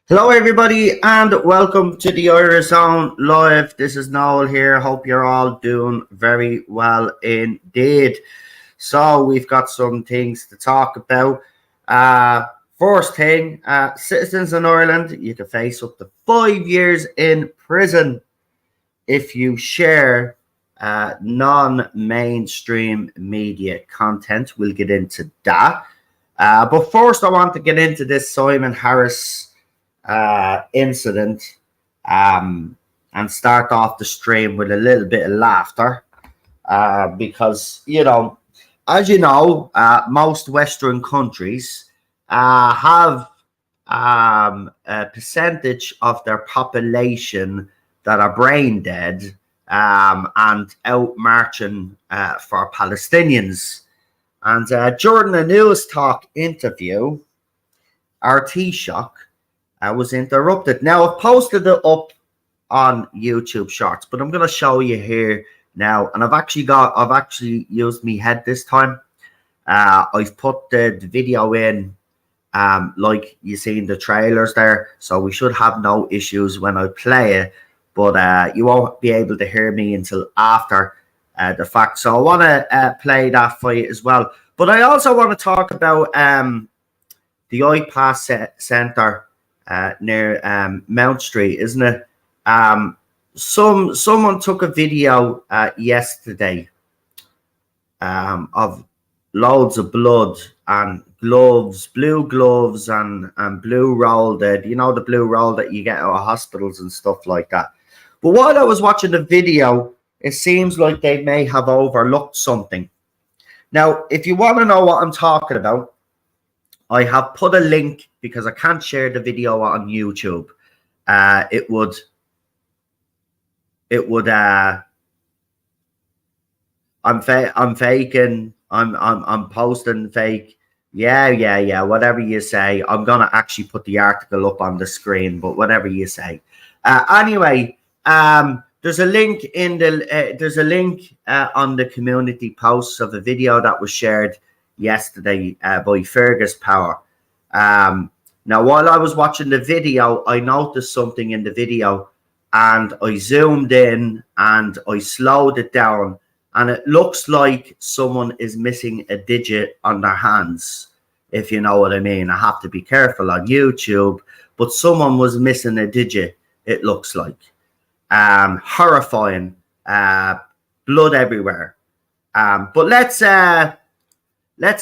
Hello everybody and welcome to the Irish Zone Live. This is Noel here. Hope you're all doing very well indeed. So we've got some things to talk about. First thing, citizens in Ireland, you can face up to 5 years in prison if you share non-mainstream media content. We'll get into that. But first I want to get into this Simon Harris incident and start off the stream with a little bit of laughter because, as you know, most Western countries have a percentage of their population that are brain dead and out marching for Palestinians. And during a News Talk interview, our Taoiseach was interrupted. Now, I've posted it up on YouTube Shorts, but I'm going to show you here now. And I've actually used my head this time. I've put the video in like you see in the trailers there, so we should have no issues when I play it. But you won't be able to hear me until after the fact. So I want to play that for you as well. But I also want to talk about the iPass Centre near Mount Street, isn't it? Someone took a video yesterday of loads of blood and gloves, blue gloves and blue roll, the blue roll that you get out of hospitals and stuff like that. But while I was watching the video, it seems like they may have overlooked something. Now, if you want to know what I'm talking about, I have put a link because I can't share the video on YouTube. It would I'm faking. I'm posting fake. Yeah. Whatever you say. I'm gonna actually put the article up on the screen, but whatever you say. Anyway, there's a link in the on the community posts of a video that was shared yesterday by Fergus Power. Now, while I was watching the video, I noticed something in the video, and I zoomed in and I slowed it down, and it looks like someone is missing a digit on their hands, if you know what I mean. I have to be careful on YouTube, but someone was missing a digit, it looks like. Horrifying, blood everywhere. But let's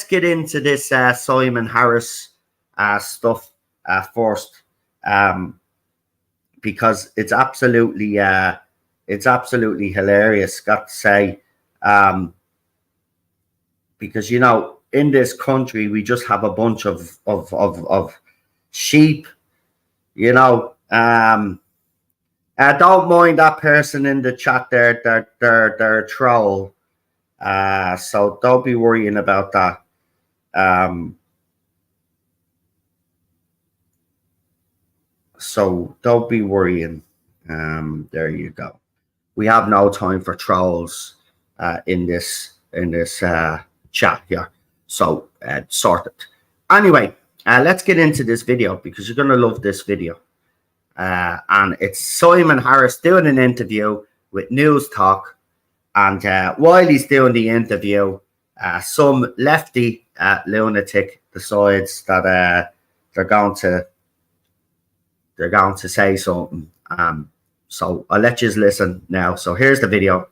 get into this Simon Harris stuff first, because it's absolutely hilarious, got to say, because in this country we just have a bunch of sheep. Don't mind that person in the chat there. They're a troll. So don't be worrying about that. So don't be worrying. There you go. We have no time for trolls in this chat here. So sorted. Anyway, let's get into this video because you're gonna love this video. And it's Simon Harris doing an interview with News Talk. And while he's doing the interview, some lefty lunatic decides that they're going to say something. So I'll let you listen now. So here's the video.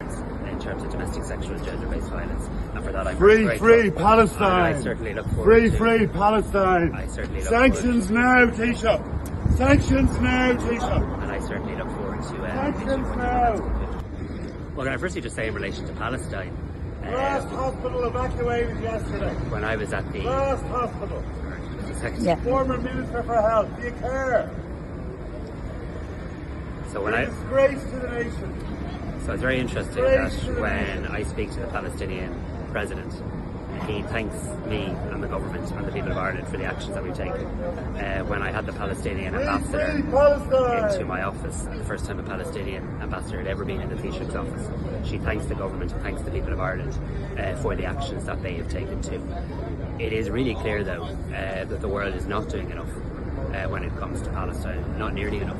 In terms of domestic sexual and gender-based violence, and for that I'm free Palestine. I certainly look forward free Palestine. I certainly look Sanctions now, Taoiseach. Sanctions now, Taoiseach. And I certainly look forward to sanctions now. Well, can I firstly just say in relation to Palestine, Last hospital evacuated yesterday. when I was at the Last hospital. yeah. Former Minister for Health. Do you care? So when I Disgrace to the nation. So it's very interesting that when I speak to the Palestinian president, he thanks me and the government and the people of Ireland for the actions that we've taken. When I had the Palestinian ambassador into my office, the first time a Palestinian ambassador had ever been in the Taoiseach's office, she thanks the government and thanks the people of Ireland for the actions that they have taken too. It is really clear, though, that the world is not doing enough when it comes to Palestine. Not nearly enough.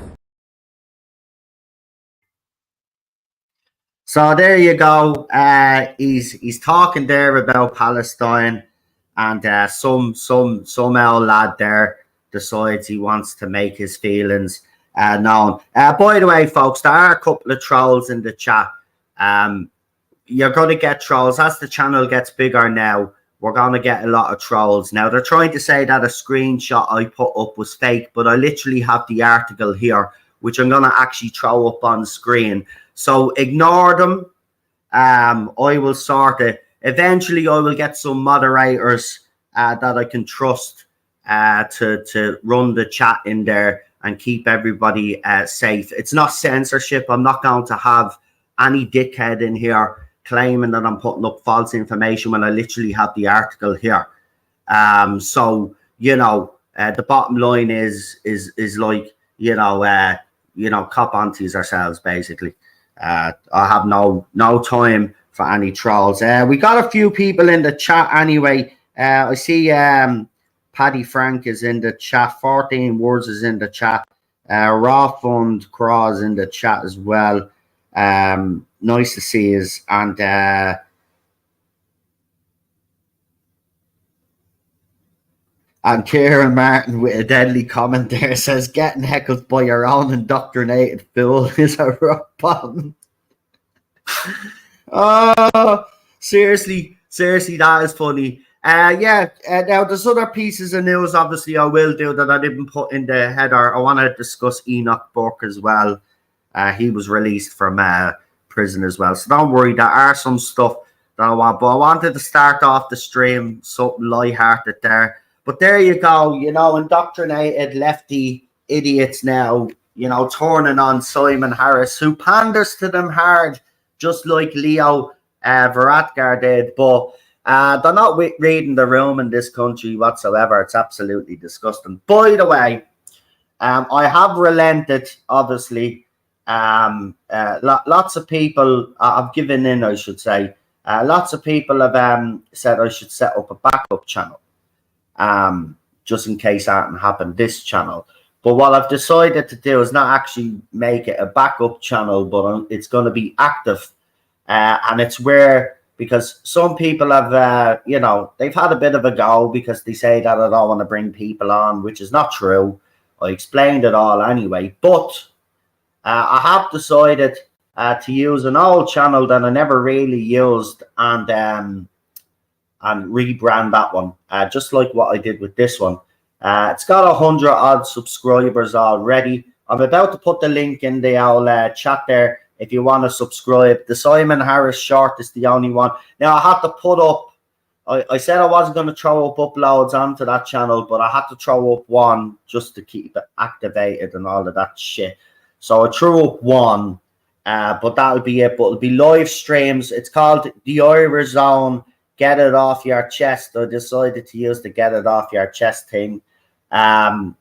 So there you go. He's talking there about Palestine, and some old lad there decides he wants to make his feelings known. By the way, folks, there are a couple of trolls in the chat. You're going to get trolls as the channel gets bigger now. We're going to get a lot of trolls. Now, they're trying to say that a screenshot I put up was fake, but I literally have the article here, which I'm going to actually throw up on screen. So ignore them. I will sort it. Eventually, I will get some moderators that I can trust to run the chat in there and keep everybody safe. It's not censorship. I'm not going to have any dickhead in here claiming that I'm putting up false information when I literally have the article here. So you know, the bottom line is like, you know, cop onto yourselves basically. I have no time for any trolls. We got a few people in the chat anyway. I see Paddy Frank is in the chat. 14 Words is in the chat. Raw Fund Craws in the chat as well. Nice to see us. And Kieran Martin with a deadly comment there says, getting heckled by your own indoctrinated fool is a rock bottom. Oh, seriously, that is funny. Now there's other pieces of news, obviously, I will do that I didn't put in the header. I want to discuss Enoch Burke as well. He was released from prison as well. So don't worry, there are some stuff that I want. But I wanted to start off the stream something lighthearted there. But there you go, you know, indoctrinated lefty idiots now, you know, turning on Simon Harris, who panders to them hard, just like Leo Varadkar did. But they're not reading the room in this country whatsoever. It's absolutely disgusting. By the way, I have relented, obviously. Lots of people have given in, I should say. Lots of people have said I should set up a backup channel. Just in case something happened this channel. But what I've decided to do is not actually make it a backup channel, but it's going to be active. And it's where, because some people have, you know, they've had a bit of a go because they say that I don't want to bring people on, which is not true. I explained it all anyway. But I have decided to use an old channel that I never really used and rebrand that one, just like what I did with this one. It's got 100 odd subscribers already. I'm about to put the link in the old chat there if you want to subscribe. The Simon Harris short is the only one. Now I had to put up, I said I wasn't going to throw up uploads onto that channel, but I had to throw up one just to keep it activated and all of that shit. So I threw up one, but that'll be it. But it'll be live streams. It's called the Irish Zone. Get it off your chest. I decided to use the get it off your chest thing. And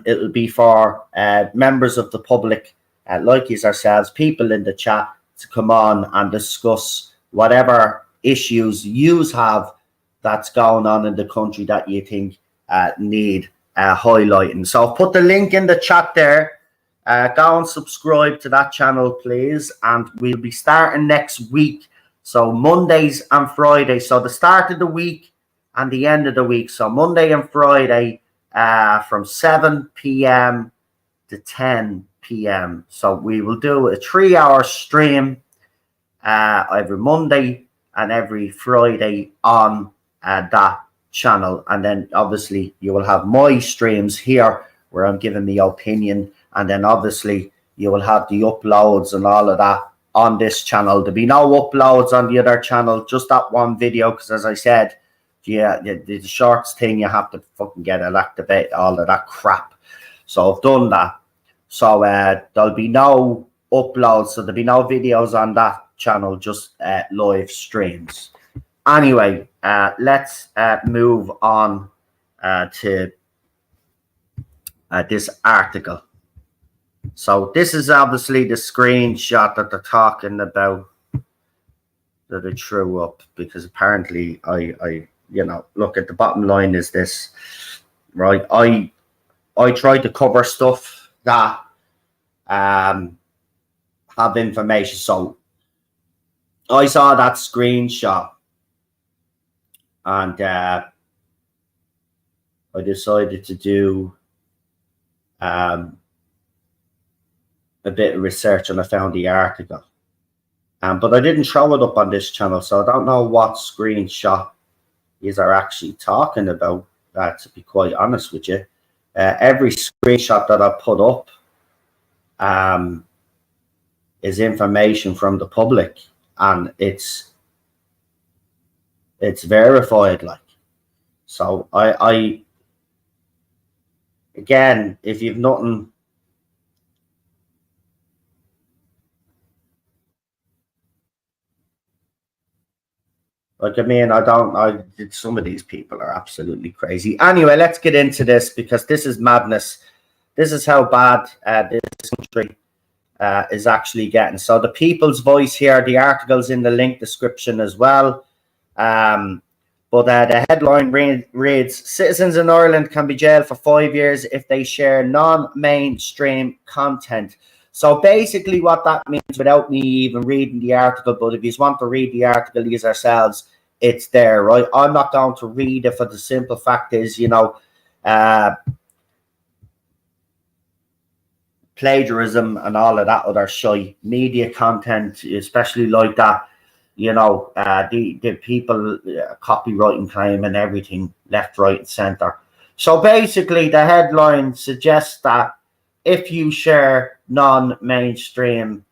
it'll be for members of the public, like ourselves, people in the chat, to come on and discuss whatever issues you have that's going on in the country that you think need highlighting. So I'll put the link in the chat there. Go and subscribe to that channel, please. And we'll be starting next week. So Mondays and Fridays. So the start of the week and the end of the week. So Monday and Friday from 7 p.m. to 10 p.m. So we will do a 3-hour stream every Monday and every Friday on that channel. And then obviously you will have my streams here where I'm giving the opinion. And then obviously you will have the uploads and all of that on this channel. There'll be no uploads on the other channel, just that one video, because as I said, yeah, the shorts thing, you have to fucking get it activated, all of that crap. So I've done that. So there'll be no uploads, so there'll be no videos on that channel, just live streams. Anyway, let's move on to this article. So this is obviously the screenshot that they're talking about that I threw up, because apparently I you know, look, at the bottom line is this, right? I I try to cover stuff that have information. So I saw that screenshot, and I decided to do a bit of research, and I found the article. But I didn't throw it up on this channel, so I don't know what screenshot you are actually talking about, to be quite honest with you. Every screenshot that I put up is information from the public, and it's verified, like. So I again, if you've nothing, like, I mean, some of these people are absolutely crazy. Anyway, let's get into this, because this is madness. This is how bad this country is actually getting. So the People's Voice here, the article's in the link description as well. But the headline reads, citizens in Ireland can be jailed for 5 years if they share non-mainstream content. So basically what that means, without me even reading the article, but if you want to read the article these yourselves, it's there, right? I'm not going to read it, for the simple fact is, you know, plagiarism and all of that other shite, media content, especially like that, you know, the people copywriting claim and everything, left, right, and center. So basically the headline suggests that if you share non-mainstream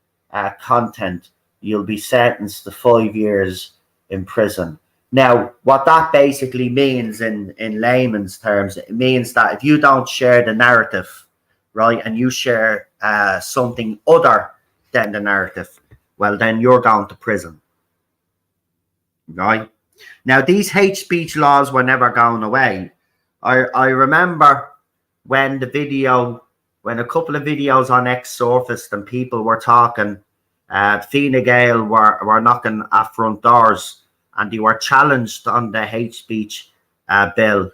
content, you'll be sentenced to 5 years in prison. Now, what that basically means in layman's terms, it means that if you don't share the narrative, right, and you share something other than the narrative, well, then you're going to prison, right? Now, these hate speech laws were never going away. I remember when a couple of videos on X surfaced and people were talking, Fine Gael were knocking at front doors, and they were challenged on the hate speech bill.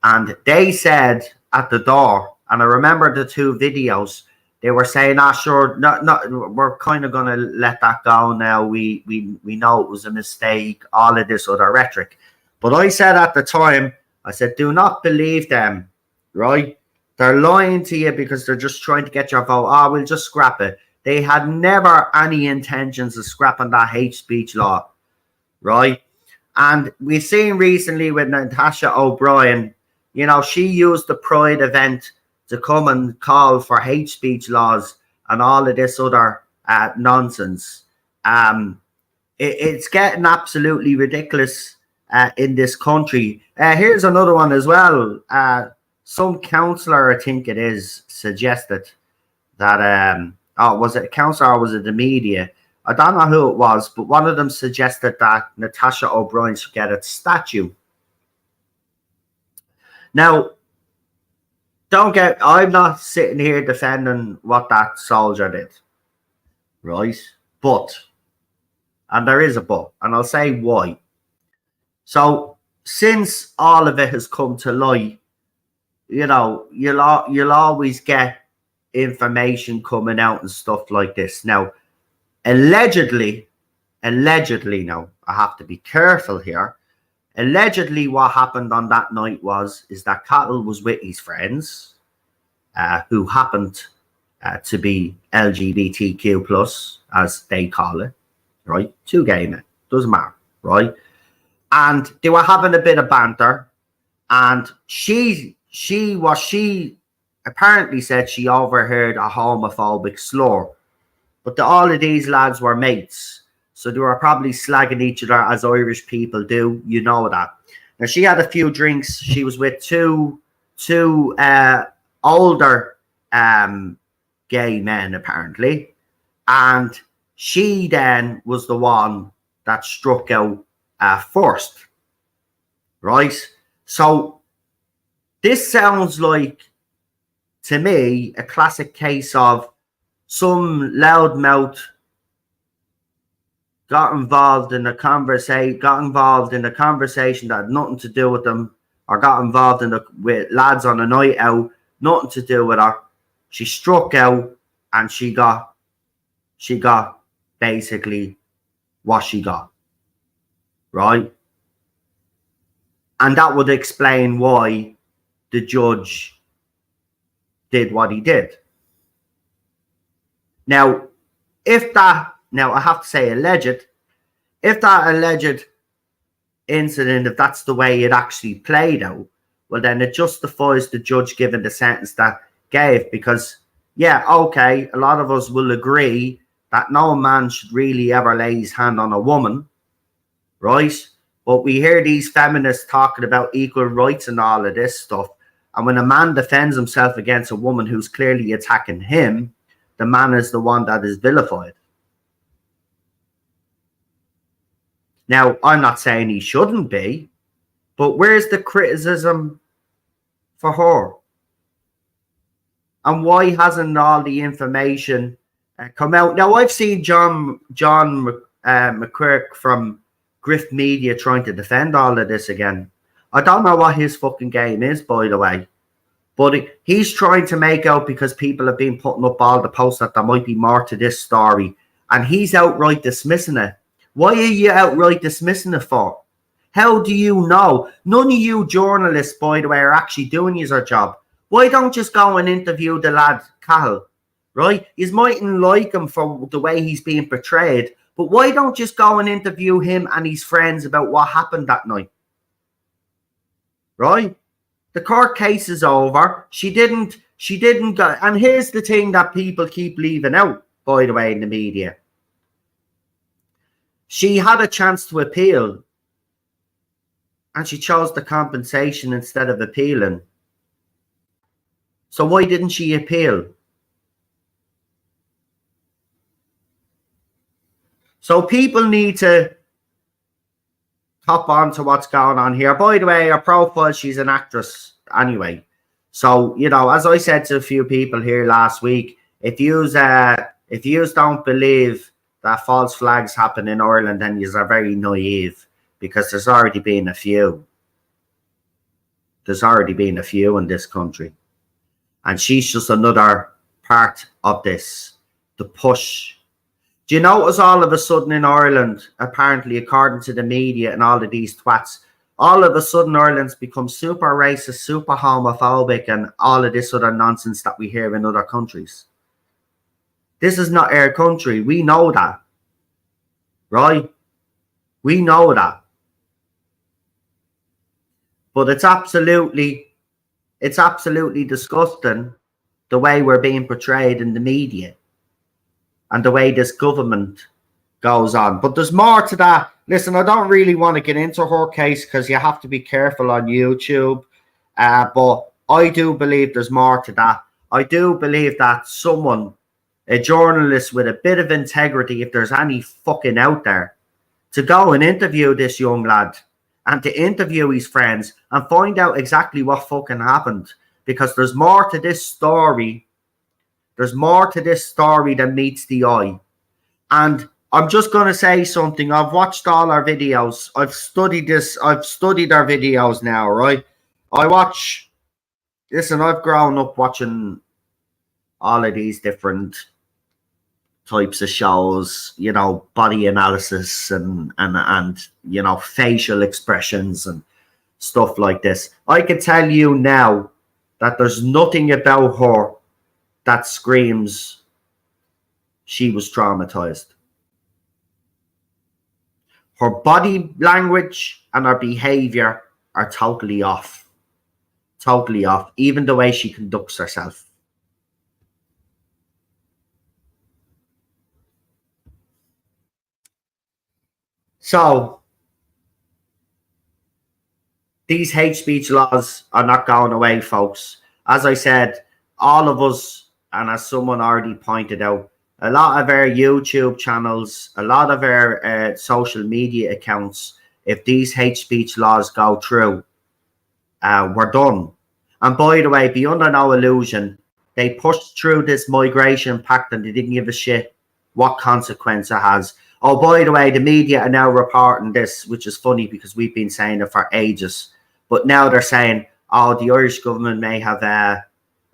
And they said at the door, and I remember the two videos, they were saying, sure, we're kind of going to let that go now. We know it was a mistake, all of this other rhetoric. But I said at the time, I said, do not believe them, right? They're lying to you because they're just trying to get your vote. We'll just scrap it. They had never any intentions of scrapping that hate speech law, right? And we've seen recently with Natasha O'Brien, you know, she used the Pride event to come and call for hate speech laws and all of this other nonsense. It's getting absolutely ridiculous in this country. Here's another one as well. Some councillor, I think it is, suggested that, was it a councillor or was it the media? I don't know who it was, but one of them suggested that Natasha O'Brien should get a statue. Now, I'm not sitting here defending what that soldier did, right? But, and there is a but, and I'll say why. So, since all of it has come to light, you know, you'll always get information coming out and stuff like this. Now, allegedly, now, I have to be careful here. Allegedly, what happened on that night is that Cattle was with his friends, who happened to be LGBTQ plus, as they call it, right? Two gay men, doesn't matter, right? And they were having a bit of banter, and she apparently said she overheard a homophobic slur, but all of these lads were mates. So they were probably slagging each other as Irish people do. You know that. Now, she had a few drinks. She was with two older gay men, apparently. And she then was the one that struck out first. Right? So this sounds like, to me, a classic case of some loudmouth got involved in a conversation that had nothing to do with them, or got involved with lads on a night out, nothing to do with her. She struck out and she got basically what she got, right? And that would explain why the judge did what he did. Now, I have to say alleged, if that alleged incident, if that's the way it actually played out, well, then it justifies the judge giving the sentence that gave, because, yeah, okay, a lot of us will agree that no man should really ever lay his hand on a woman, right? But we hear these feminists talking about equal rights and all of this stuff, and when a man defends himself against a woman who's clearly attacking him, the man is the one that is vilified. Now, I'm not saying he shouldn't be, but where's the criticism for her? And why hasn't all the information come out? Now, I've seen John McQuirk from Grift Media trying to defend all of this again. I don't know what his fucking game is, by the way. But he's trying to make out, because people have been putting up all the posts, that there might be more to this story. And he's outright dismissing it. Why are you outright dismissing it for? How do you know? None of you journalists, by the way, are actually doing your job. Why don't you just go and interview the lad, Cahill? Right? You mightn't like him for the way he's being portrayed, but why don't you just go and interview him and his friends about what happened that night? Right? The court case is over. She didn't go. And here's the thing that people keep leaving out, by the way, in the media. She had a chance to appeal, and she chose the compensation instead of appealing. So why didn't she appeal? So people need to hop on to what's going on here. By the way, her profile, she's an actress anyway. So, you know, as I said to a few people here last week, if you don't believe that false flags happen in Ireland, then you are very naive, because there's already been a few. There's already been a few in this country. And she's just another part of this, the push. Do you notice all of a sudden in Ireland, apparently according to the media and all of these twats, all of a sudden Ireland's become super racist, super homophobic, and all of this other nonsense that we hear in other countries? This is not our country. We know that. Right? We know that. But it's absolutely disgusting the way we're being portrayed in the media and the way this government goes on. But there's more to that. Listen, I don't really want to get into her case, because you have to be careful on YouTube. But I do believe there's more to that. I do believe that someone, a journalist with a bit of integrity, if there's any fucking out there, to go and interview this young lad and to interview his friends and find out exactly what fucking happened. Because there's more to this story. There's more to this story than meets the eye. And I'm just going to say something. I've watched all our videos. I've studied this. I've studied our videos now, right? Listen, I've grown up watching all of these different types of shows, you know, body analysis and you know, facial expressions and stuff like this. I can tell you now that there's nothing about her that screams she was traumatized. Her body language and her behavior are totally off. Totally off. Even the way she conducts herself. So, these hate speech laws are not going away, folks. As I said, all of us, and as someone already pointed out, a lot of our YouTube channels, a lot of our social media accounts, if these hate speech laws go through, we're done. And by the way, be under no illusion, they pushed through this migration pact and they didn't give a shit what consequence it has. Oh, by the way, the media are now reporting this, which is funny because we've been saying it for ages. But now they're saying, oh, the Irish government may have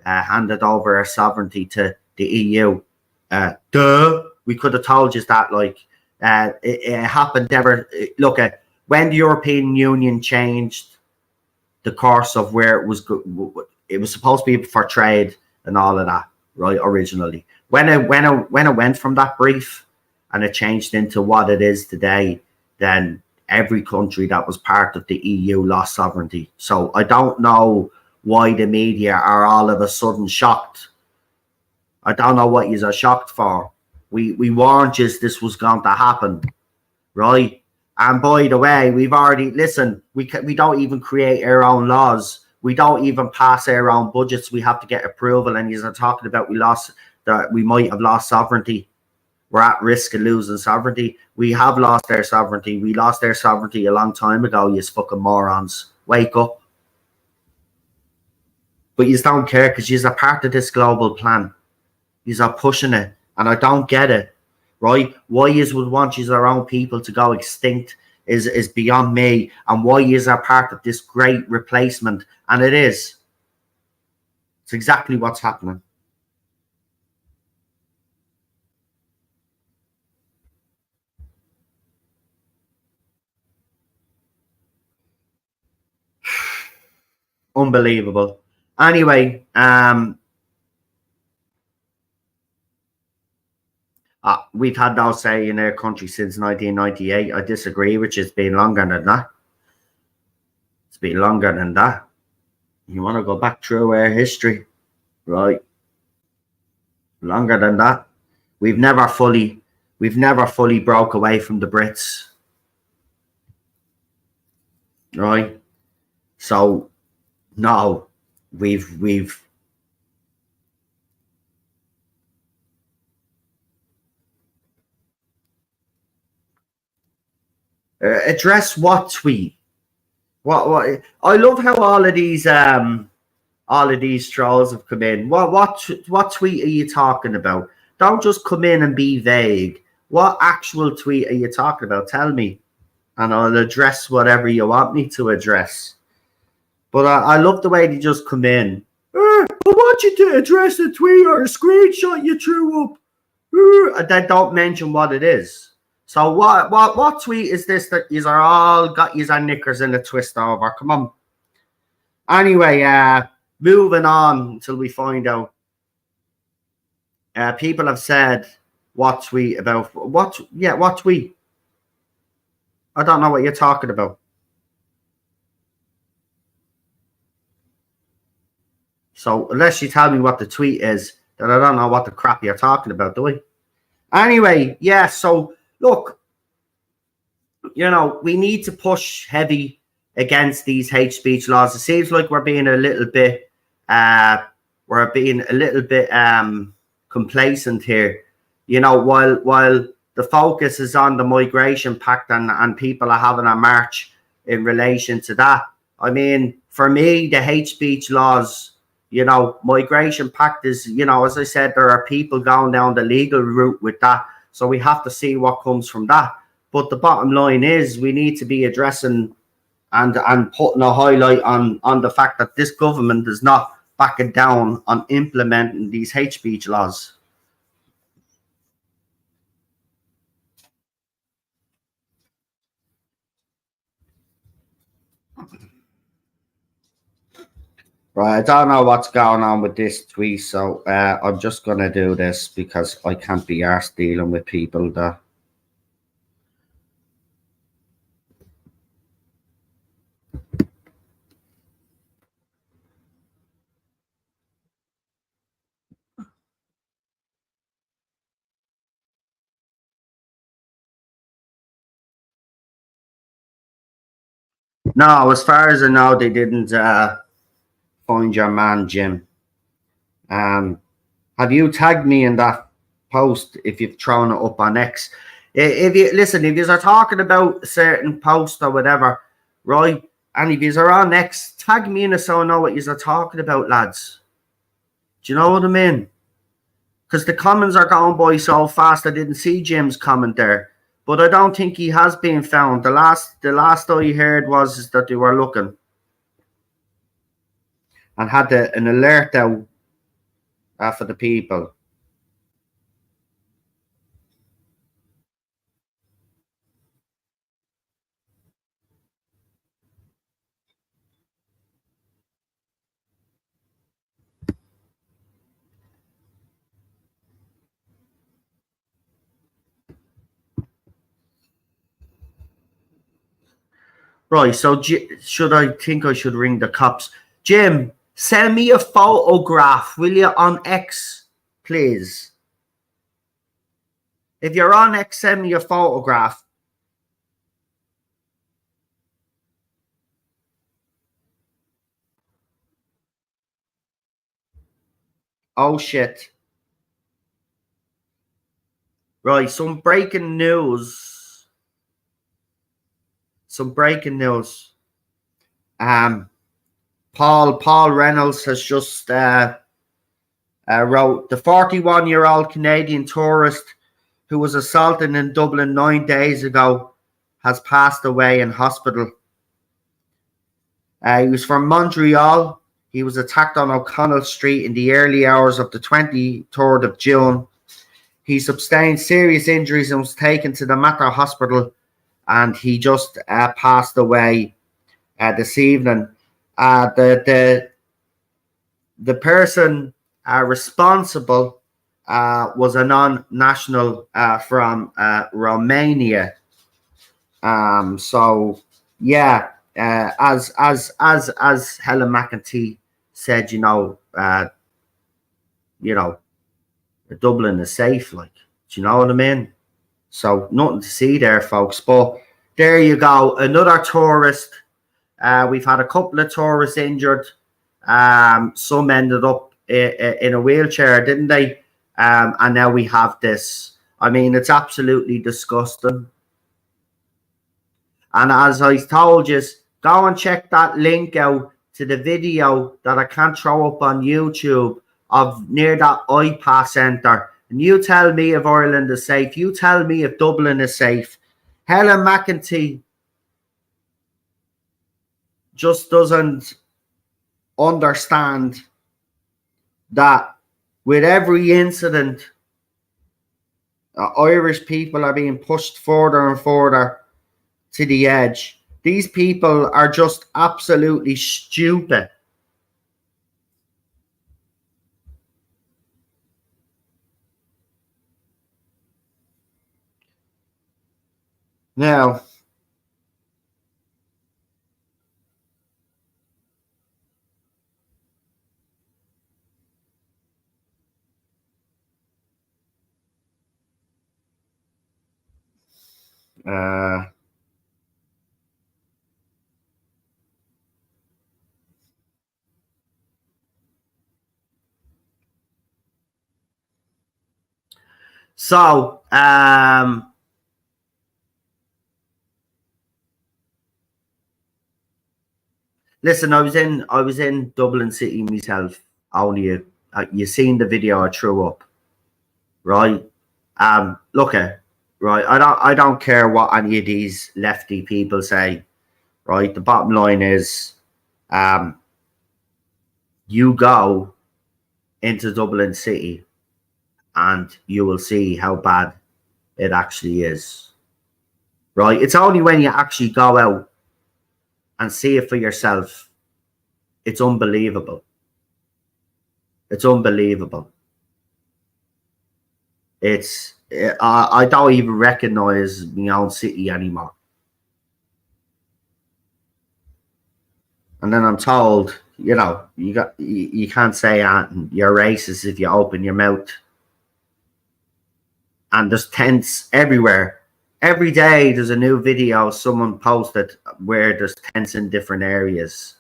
handed over our sovereignty to the EU. We could have told you that, like, it happened ever. Look at when the European Union changed the course of where it was supposed to be for trade and all of that, right? Originally, when it went from that brief and it changed into what it is today, then every country that was part of the EU lost sovereignty. So I don't know why the media are all of a sudden shocked. I don't know what you are shocked for. We warned you this was going to happen, right? And by the way, we've already, listen, we don't even create our own laws. We don't even pass our own budgets. We have to get approval. And you're talking about we might have lost sovereignty. We're at risk of losing sovereignty. We have lost our sovereignty. We lost our sovereignty a long time ago, you fucking morons. Wake up. But you don't care because you're part of this global plan. You're pushing it. And I don't get it, right? Why you would want our own people to go extinct is beyond me. And why you are part of this great replacement. And it is. It's exactly what's happening. Unbelievable. Anyway, we've had no say in our country since 1998. I disagree, which has been longer than that. It's been longer than that. You want to go back through our history, right? Longer than that. We've never fully broke away from the Brits, right? So no, we've address what tweet? What? I love how all of these trolls have come in. What tweet are you talking about? Don't just come in and be vague. What actual tweet are you talking about? Tell me, and I'll address whatever you want me to address. But I love the way they just come in. I want you to address a tweet or a screenshot you threw up. And then don't mention what it is. So what tweet is this that you are all got yous and knickers in a twist over? Come on. Anyway, moving on until we find out. People have said what tweet about what? Yeah, what tweet? I don't know what you're talking about. So unless you tell me what the tweet is, then I don't know what the crap you're talking about, do we? Anyway, yeah, so look, you know, we need to push heavy against these hate speech laws. It seems like we're being a little bit complacent here. You know, while the focus is on the migration pact and people are having a march in relation to that. I mean, for me, the hate speech laws, you know, migration pact is, you know, as I said, there are people going down the legal route with that. So we have to see what comes from that. But the bottom line is we need to be addressing and putting a highlight on the fact that this government is not backing down on implementing these hate speech laws. Right, I don't know what's going on with this tweet, so I'm just going to do this because I can't be arsed dealing with people that... No, as far as I know, they didn't find your man, Jim. Have you tagged me in that post if you've thrown it up on X? If you're talking about a certain post or whatever, right, and if you're on X, tag me in it so I know what you're talking about, lads. Do you know what I mean? Because the comments are going by so fast, I didn't see Jim's comment there. But I don't think he has been found. The last I heard was that they were looking and had an alert out for the people. Right, so I should ring the cops? Jim, send me a photograph, will you, on X, please? If you're on X, send me a photograph. Oh, shit. Right, some breaking news. Paul Reynolds has just wrote, the 41-year-old Canadian tourist who was assaulted in Dublin 9 days ago has passed away in hospital. He was from Montreal. He was attacked on O'Connell Street in the early hours of the 23rd of June. He sustained serious injuries and was taken to the Mater Hospital, and he just passed away this evening. The person responsible was a non-national from Romania. So yeah, as Helen McEntee said, Dublin is safe, like, do you know what I mean? So nothing to see there, folks. But there you go, another tourist. We've had a couple of tourists injured. Some ended up in a wheelchair, didn't they? And now we have this. I mean, it's absolutely disgusting. And as I told you, go and check that link out to the video that I can't throw up on YouTube of near that IPA centre. And you tell me if Ireland is safe. You tell me if Dublin is safe. Helen McEntee just doesn't understand that with every incident, Irish people are being pushed further and further to the edge. These people are just absolutely stupid. Now, so listen, I was in Dublin City myself. Only you seen the video I threw up, right? Look at right. I don't care what any of these lefty people say, right? The bottom line is, you go into Dublin City, and you will see how bad it actually is, right? It's only when you actually go out and see it for yourself. It's unbelievable. It's unbelievable. I don't even recognize my own city anymore. And then I'm told, you can't say you're racist if you open your mouth. And there's tents everywhere. Every day there's a new video someone posted where there's tents in different areas.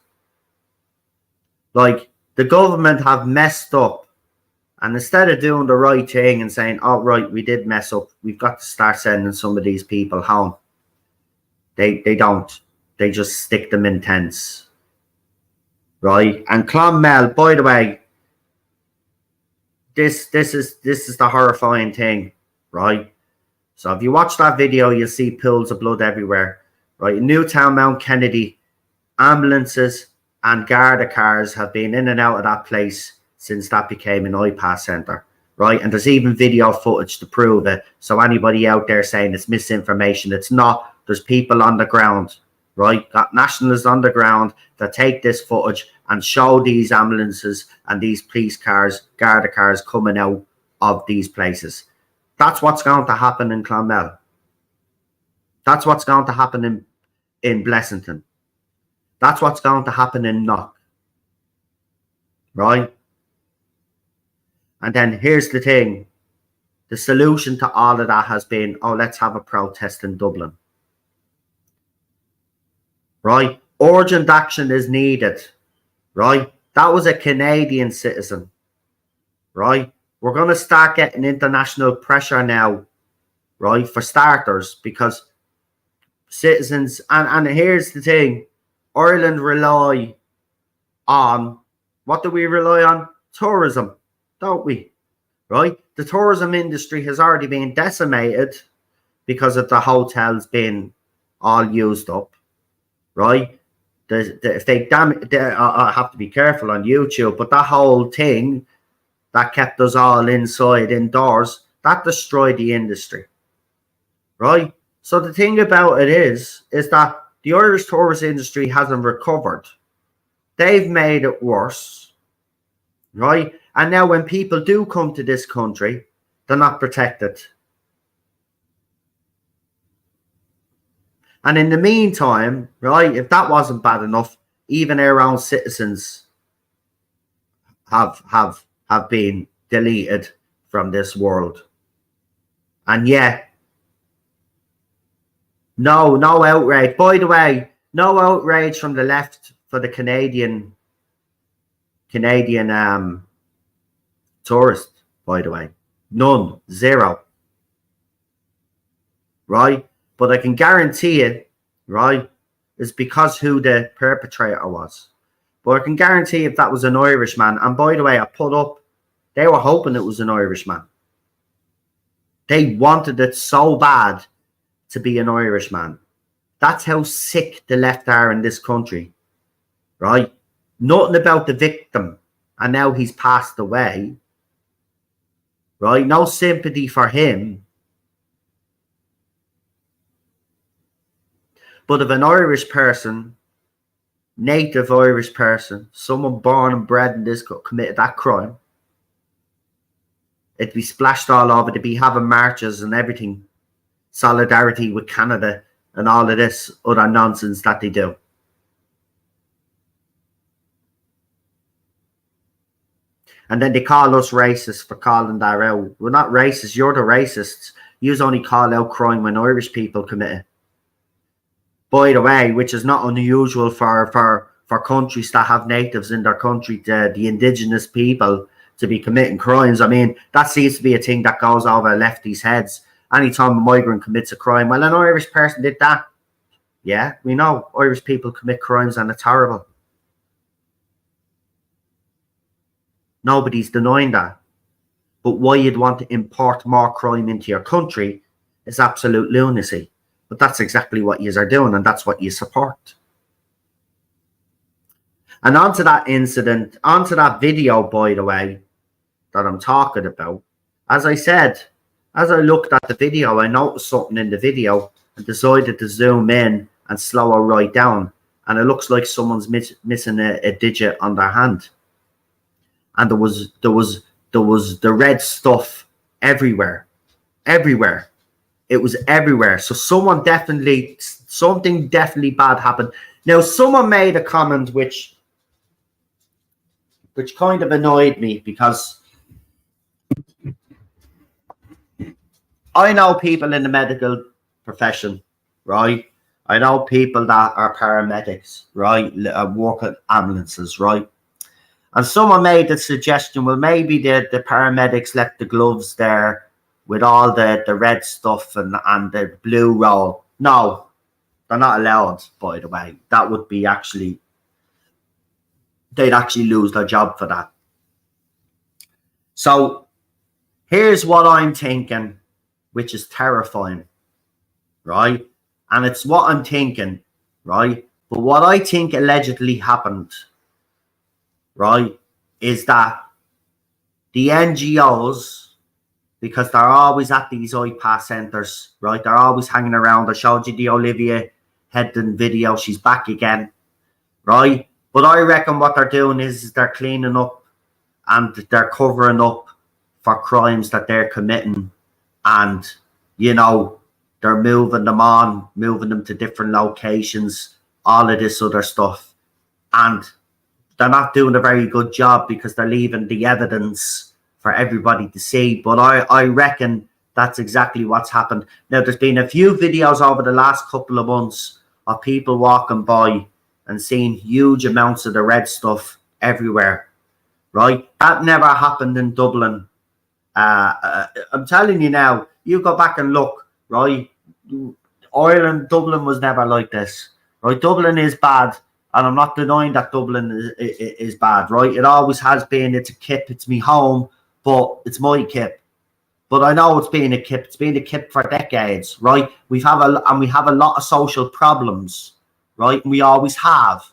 Like, the government have messed up, and instead of doing the right thing and saying, oh, right, we did mess up, we've got to start sending some of these people home, they don't. They just stick them in tents, right? And Clonmel, by the way, this is the horrifying thing, right? So if you watch that video, you'll see pools of blood everywhere, right? In Newtown, Mount Kennedy, ambulances and Garda cars have been in and out of that place since that became an IPAS centre, right? And there's even video footage to prove it. So anybody out there saying it's misinformation, it's not. There's people on the ground, right? Got nationalists on the ground that take this footage and show these ambulances and these police cars, Garda cars coming out of these places. That's what's going to happen in Clonmel. That's what's going to happen in Blessington. That's what's going to happen in Knock. Right? And then here's the thing. The solution to all of that has been, oh, let's have a protest in Dublin. Right? Urgent action is needed. Right? That was a Canadian citizen. Right? We're going to start getting international pressure now. Right? For starters, because citizens, and here's the thing. Ireland rely on, what do we rely on? Tourism, don't we? Right? The tourism industry has already been decimated because of the hotels being all used up. Right? If they I have to be careful on YouTube, but that whole thing that kept us all indoors, that destroyed the industry. Right? So the thing about it is that the Irish tourist industry hasn't recovered. They've made it worse. Right? And now when people do come to this country, they're not protected. And in the meantime, right, if that wasn't bad enough, even our own citizens have been deleted from this world. And yet, no outrage. By the way, no outrage from the left for the Canadian tourist, by the way. None. Zero. Right? But I can guarantee it, right, is because who the perpetrator was. But I can guarantee if that was an Irishman, and by the way, I put up, they were hoping it was an Irishman. They wanted it so bad to be an Irishman. That's how sick the left are in this country, right? Nothing about the victim, and now he's passed away, right? No sympathy for him. But if an Irish person, native Irish person, someone born and bred in this country committed that crime, it'd be splashed all over. They'd be having marches and everything. Solidarity with Canada and all of this other nonsense that they do. And then they call us racist for calling that out. We're not racist. You're the racists. You only call out crime when Irish people commit it. By the way, which is not unusual for countries that have natives in their country, the indigenous people, to be committing crimes. I mean, that seems to be a thing that goes over lefties' heads. Anytime a migrant commits a crime, well, an Irish person did that. Yeah, we know Irish people commit crimes and it's horrible. Nobody's denying that. But why you'd want to import more crime into your country is absolute lunacy. But that's exactly what you are doing, and that's what you support. And onto that incident, onto that video, by the way, that I'm talking about. As I said, as I looked at the video, I noticed something in the video and decided to zoom in and slow it right down. And it looks like someone's missing a digit on their hand. And there was the red stuff everywhere. Everywhere. It was everywhere. So something definitely bad happened. Now, someone made a comment which kind of annoyed me, because I know people in the medical profession, right? I know people that are paramedics, right? Work at ambulances, right? And someone made the suggestion, well, maybe the paramedics left the gloves there with all the red stuff and the blue roll. No, they're not allowed, by the way. That would be they'd actually lose their job for that. So here's what I'm thinking, which is terrifying, right? And it's what I'm thinking, right? But what I think allegedly happened, right, is that the NGOs, because they're always at these iPass centres, right? They're always hanging around. I showed you the Olivia Headland video. She's back again, right? But I reckon what they're doing is they're cleaning up and they're covering up for crimes that they're committing. And, you know, they're moving them on, moving them to different locations, all of this other stuff. And they're not doing a very good job because they're leaving the evidence for everybody to see. But I reckon that's exactly what's happened. Now, there's been a few videos over the last couple of months of people walking by and seeing huge amounts of the red stuff everywhere, right? That never happened in Dublin. I'm telling you now, you go back and look, right? Ireland, Dublin was never like this, right? Dublin is bad, and I'm not denying that Dublin is bad, right? It always has been. It's a kip, it's me home, but it's my kip. But I know it's been a kip. It's been a kip for decades, right? We have a lot of social problems, right? And we always have,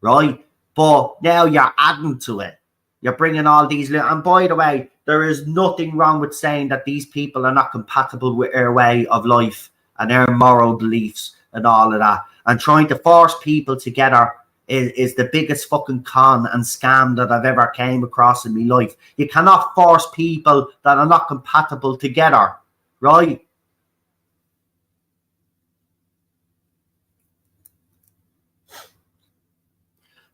right? But now you're adding to it. You're bringing all these, and by the way, there is nothing wrong with saying that these people are not compatible with our way of life and our moral beliefs and all of that. And trying to force people together is the biggest fucking con and scam that I've ever came across in my life. You cannot force people that are not compatible together, right?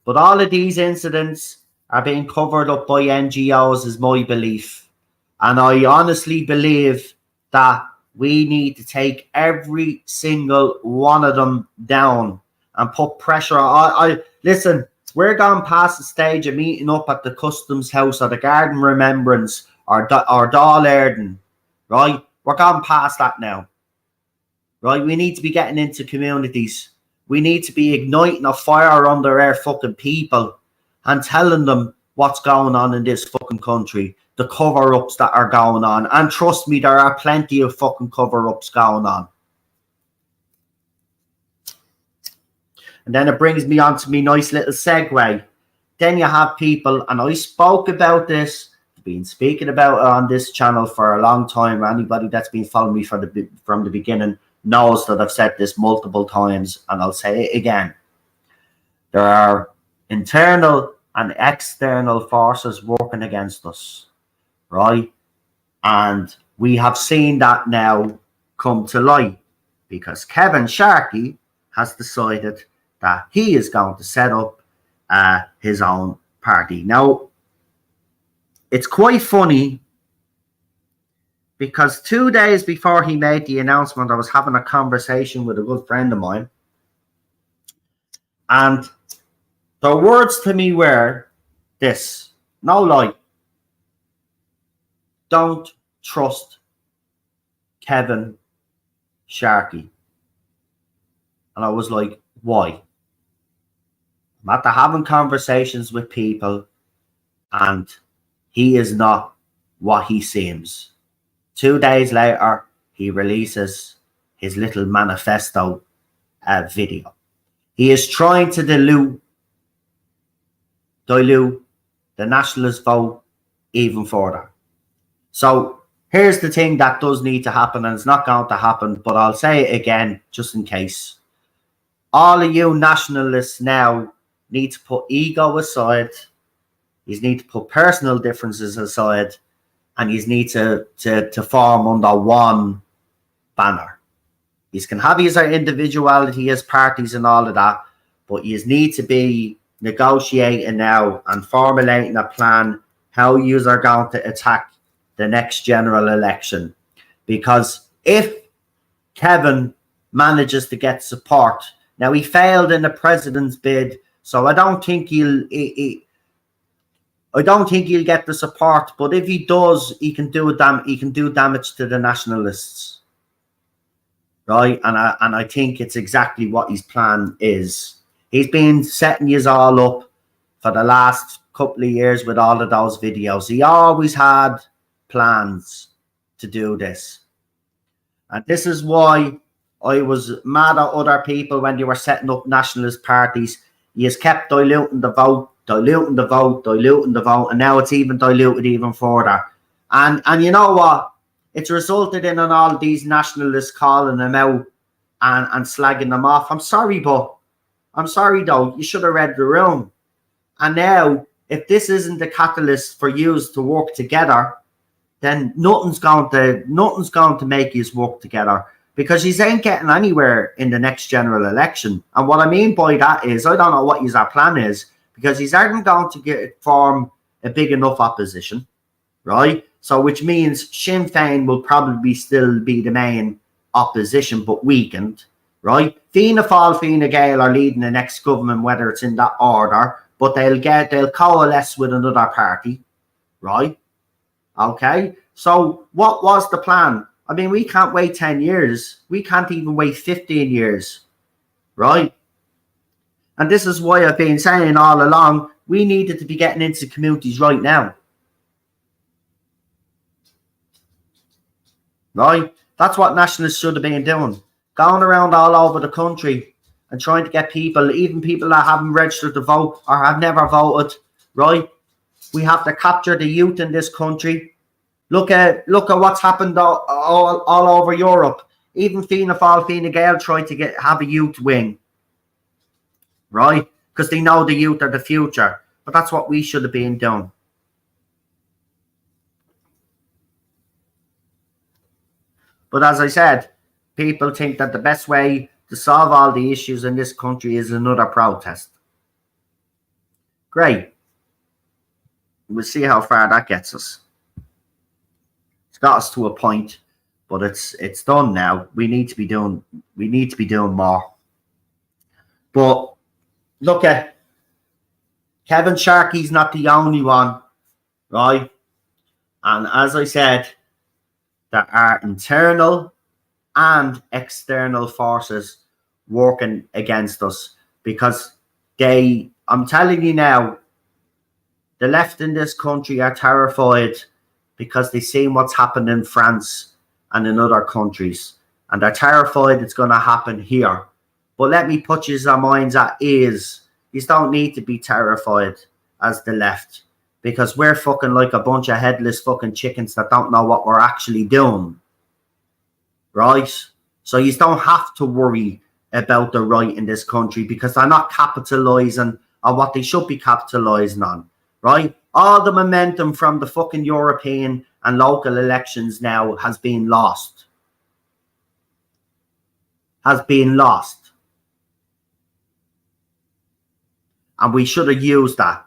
But all of these incidents are being covered up by NGOs is my belief. And I honestly believe that we need to take every single one of them down and put pressure on. Listen, we're going past the stage of meeting up at the Customs House or the Garden Remembrance or Dáil Éireann, right? We're going past that now, right? We need to be getting into communities. We need to be igniting a fire under our fucking people and telling them what's going on in this fucking country, the cover-ups that are going on. And trust me, there are plenty of fucking cover-ups going on. And then it brings me on to me nice little segue. Then you have people, and I spoke about this, been speaking about it on this channel for a long time. Anybody that's been following me from the beginning knows that I've said this multiple times, and I'll say it again. There are internal and external forces working against us, right? And we have seen that now come to light because Kevin Sharkey has decided that he is going to set up his own party. Now, it's quite funny because 2 days before he made the announcement, I was having a conversation with a good friend of mine, and the words to me were this, no lie: don't trust Kevin Sharkey. And I was like, why? I'm after having conversations with people, and he is not what he seems. 2 days later, he releases his little manifesto video. He is trying to dilute the nationalist vote even further. So here's the thing that does need to happen, and it's not going to happen, but I'll say it again just in case. All of you nationalists now need to put ego aside. You need to put personal differences aside, and you need to form under one banner. You can have his individuality as parties and all of that, but you need to be negotiating now and formulating a plan how you are going to attack the next general election. Because if Kevin manages to get support, now he failed in the president's bid, so I don't think he'll get the support. But if he does, he can do damage to the nationalists, right? And I think it's exactly what his plan is. He's been setting you all up for the last couple of years with all of those videos. He always had plans to do this. And this is why I was mad at other people when they were setting up nationalist parties. He has kept diluting the vote diluting the vote, and now it's even diluted even further. And you know what? It's resulted in all these nationalists calling them out and slagging them off. I'm sorry though. You should have read the room. And now, if this isn't the catalyst for you to work together, then nothing's going to make you work together, because you ain't getting anywhere in the next general election. And what I mean by that is, I don't know what your plan is, because he's aren't going to form a big enough opposition, right? So which means Sinn Féin will probably still be the main opposition, but weakened, right? Fianna Fáil, Fine Gael are leading the next government, whether it's in that order, but they'll coalesce with another party, right? Okay, so what was the plan? I mean, we can't wait 10 years. We can't even wait 15 years, right? And this is why I've been saying all along, we needed to be getting into communities right now. Right? That's what nationalists should have been doing. Going around all over the country and trying to get people, even people that haven't registered to vote or have never voted, right? We have to capture the youth in this country. Look at what's happened all over Europe. Even Fianna Fáil, Fine Gael tried to have a youth wing, right? Because they know the youth are the future. But that's what we should have been doing. But as I said, people think that the best way to solve all the issues in this country is another protest. Great. We'll see how far that gets us. It's got us to a point, but it's done now. We need to be doing more. But look at Kevin Sharkey's not the only one, right? And as I said, there are internal and external forces working against us, because I'm telling you now, the left in this country are terrified because they've seen what's happened in France and in other countries, and they're terrified it's going to happen here. But let me put you in minds at ease. You don't need to be terrified as the left, because we're fucking like a bunch of headless fucking chickens that don't know what we're actually doing. Right? So you don't have to worry about the right in this country, because they're not capitalising on what they should be capitalising on. Right? All the momentum from the fucking European and local elections now has been lost. And we should have used that.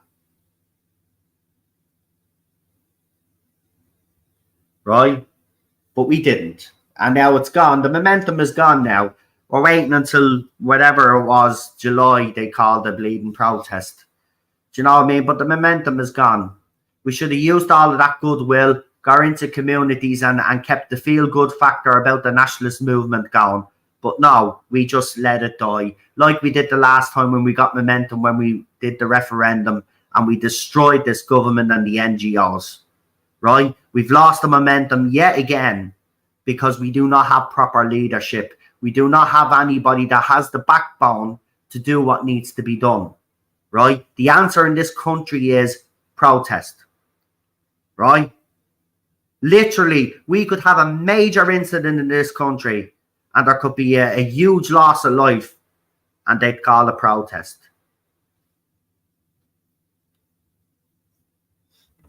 Right? But we didn't. And now it's gone. The momentum is gone now. We're waiting until whatever it was, July, they called the bleeding protest. Do you know what I mean? But the momentum is gone. We should have used all of that goodwill, got into communities and kept the feel-good factor about the nationalist movement going. But no, we just let it die. Like we did the last time when we got momentum, when we did the referendum and we destroyed this government and the NGOs. Right? We've lost the momentum yet again because we do not have proper leadership. We do not have anybody that has the backbone to do what needs to be done. Right? The answer in this country is protest. Right? Literally, we could have a major incident in this country and there could be a huge loss of life and they'd call a protest.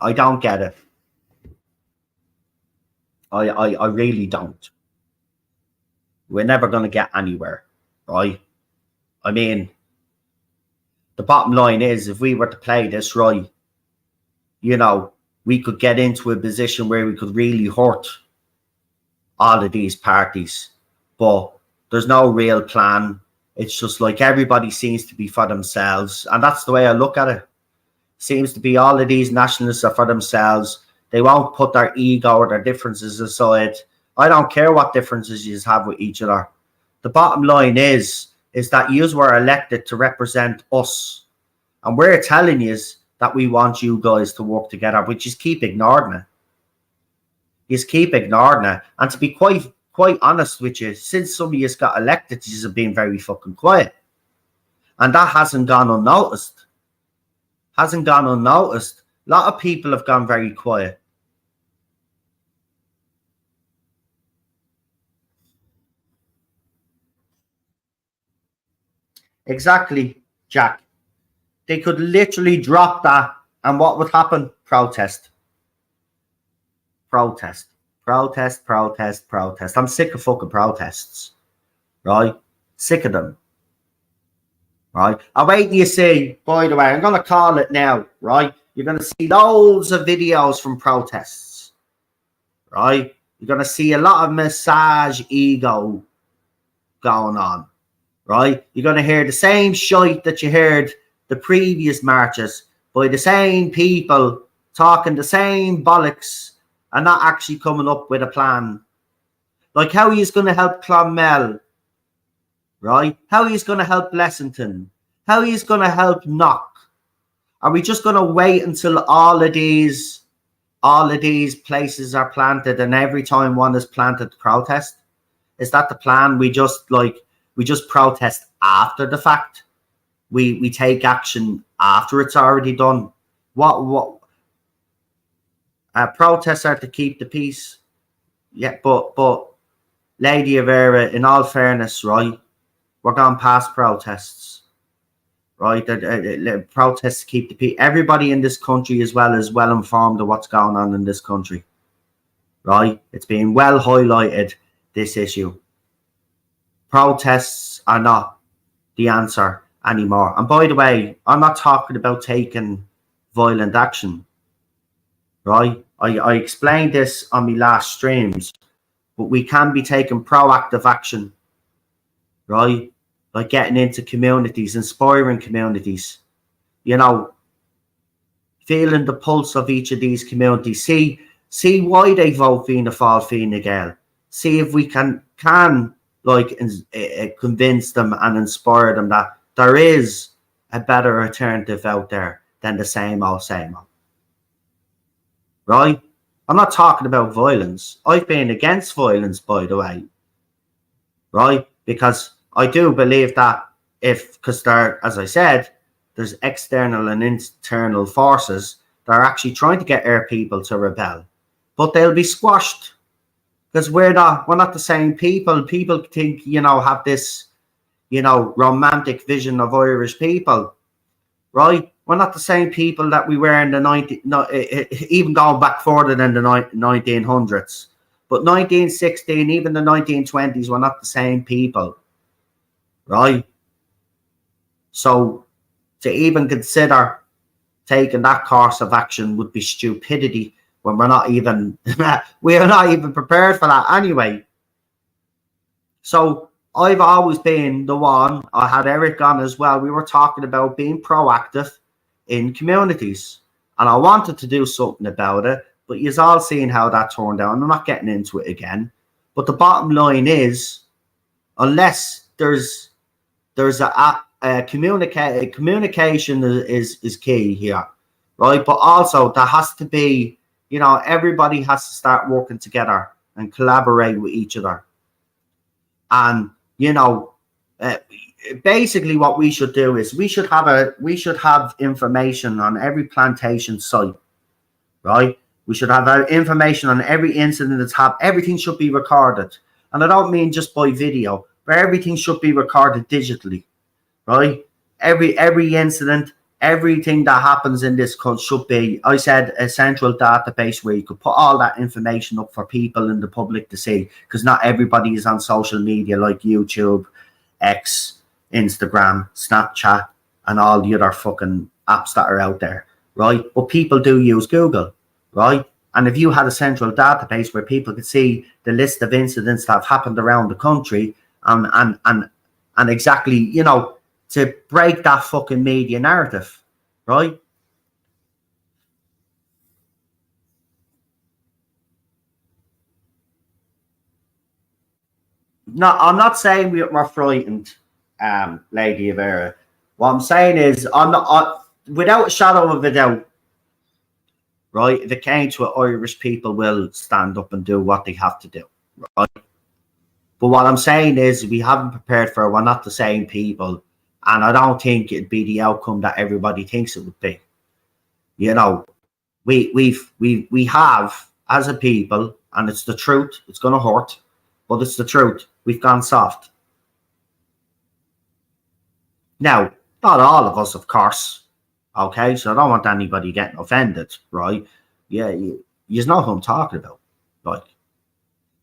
I don't get it. I really don't. We're never going to get anywhere, right? I mean, the bottom line is, if we were to play this right, you know, we could get into a position where we could really hurt all of these parties. But there's no real plan. It's just like everybody seems to be for themselves. And that's the way I look at it. Seems to be all of these nationalists are for themselves. They won't put their ego or their differences aside. I don't care what differences you have with each other. The bottom line is that you were elected to represent us. And we're telling you that we want you guys to work together, but you keep ignoring it. You keep ignoring it. And to be quite honest with you, since some of you got elected, you have been very fucking quiet. And that hasn't gone unnoticed. hasn't gone unnoticed. A lot of people have gone very quiet. Exactly, Jack. They could literally drop that, and what would happen? Protest. Protest. Protest, protest, protest. I'm sick of fucking protests. Right? Sick of them. Right? I'll wait till you see, by the way, I'm going to call it now, right? You're going to see loads of videos from protests. Right? You're going to see a lot of massage ego going on. Right? You're going to hear the same shite that you heard the previous marches by the same people talking the same bollocks and not actually coming up with a plan. Like how he's going to help Clonmel, right? How he's going to help Blessington, how he's going to help Knock. Are we just going to wait until all of these places are planted, and every time one is planted, protest? Is that the plan? We just protest after the fact. We take action after it's already done. What protests are to keep the peace. Yeah, but Lady Avera, in all fairness, right, we're gone past protests, right? Protests to keep the peace. Everybody in this country as well is well informed of what's going on in this country, right? It's been well highlighted, this issue. Protests are not the answer anymore. And by the way, I'm not talking about taking violent action, right? I explained this on my last streams, but we can be taking proactive action, right? Like getting into communities, inspiring communities, you know, feeling the pulse of each of these communities. See why they vote Fianna Fáil, Fine Gael. See if we can like convince them and inspire them that there is a better alternative out there than the same old. Right? I'm not talking about violence. I've been against violence, by the way. Right? Because I do believe that because there, as I said, there's external and internal forces that are actually trying to get our people to rebel. But they'll be squashed. Because we're not the same people. People think, have this, romantic vision of Irish people, right? We're not the same people that we were in the even going back further than the 1900s. But 1916, even the 1920s, we're not the same people, right? So to even consider taking that course of action would be stupidity when we're not even prepared for that anyway. So I've always been the one. I had Eric on as well. We were talking about being proactive in communities, and I wanted to do something about it, but you've all seen how that turned out. I'm not getting into it again, but the bottom line is, unless there's a communication is key here, right? But also there has to be, everybody has to start working together and collaborate with each other. And basically what we should do is we should have information on every plantation site, right? We should have information on every incident that's happened. Everything should be recorded, and I don't mean just by video, but everything should be recorded digitally, right? Every incident, everything that happens in this country should be, I said, a central database where you could put all that information up for people in the public to see, because not everybody is on social media like YouTube, X, Instagram, Snapchat, and all the other fucking apps that are out there, right? But people do use Google, right? And if you had a central database where people could see the list of incidents that have happened around the country and exactly, to break that fucking media narrative, right? No, I'm not saying we're frightened, Lady Avera. What I'm saying is, without a shadow of a doubt, right, if it came to it, Irish people will stand up and do what they have to do, right? But what I'm saying is, we haven't prepared for it. We're not the same people. And I don't think it'd be the outcome that everybody thinks it would be. You know, we have as a people, and it's the truth. It's going to hurt, but it's the truth. We've gone soft. Now, not all of us, of course. Okay, so I don't want anybody getting offended, right? Yeah, you know who I'm talking about. Like,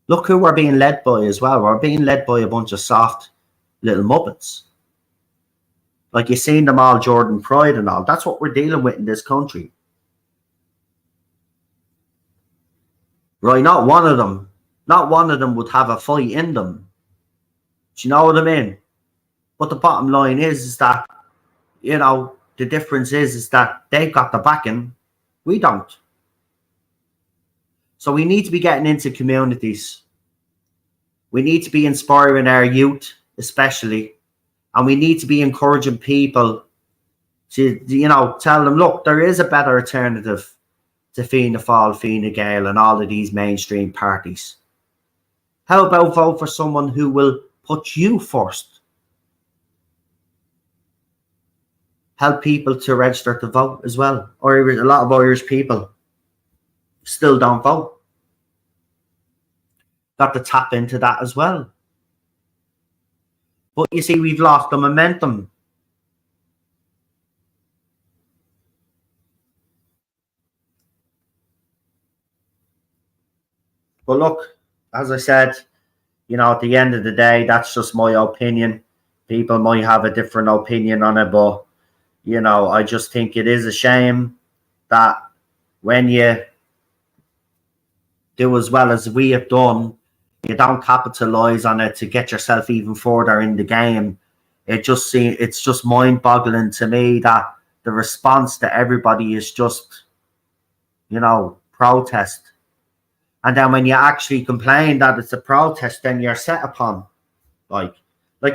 look who we're being led by as well. We're being led by a bunch of soft little muppets. Like, you've seen them all, Jordan Pride and all. That's what we're dealing with in this country. Right, not one of them would have a fight in them. Do you know what I mean? But the bottom line is that, you know, the difference is that they've got the backing, we don't. So we need to be getting into communities. We need to be inspiring our youth, especially, and we need to be encouraging people to, you know, tell them, look, there is a better alternative to Fianna Fáil, Fine Gael, and all of these mainstream parties. How about vote for someone who will put you first? Help people to register to vote as well. Or a lot of Irish people still don't vote. Got to tap into that as well. But you see, we've lost the momentum. But look, as I said, you know, at the end of the day, that's just my opinion. People might have a different opinion on it, but, you know, I just think it is a shame that when you do as well as we have done, you don't capitalize on it to get yourself even further in the game. It's just mind-boggling to me that the response to everybody is just, you know, protest. And then when you actually complain that it's a protest, then you're set upon. Like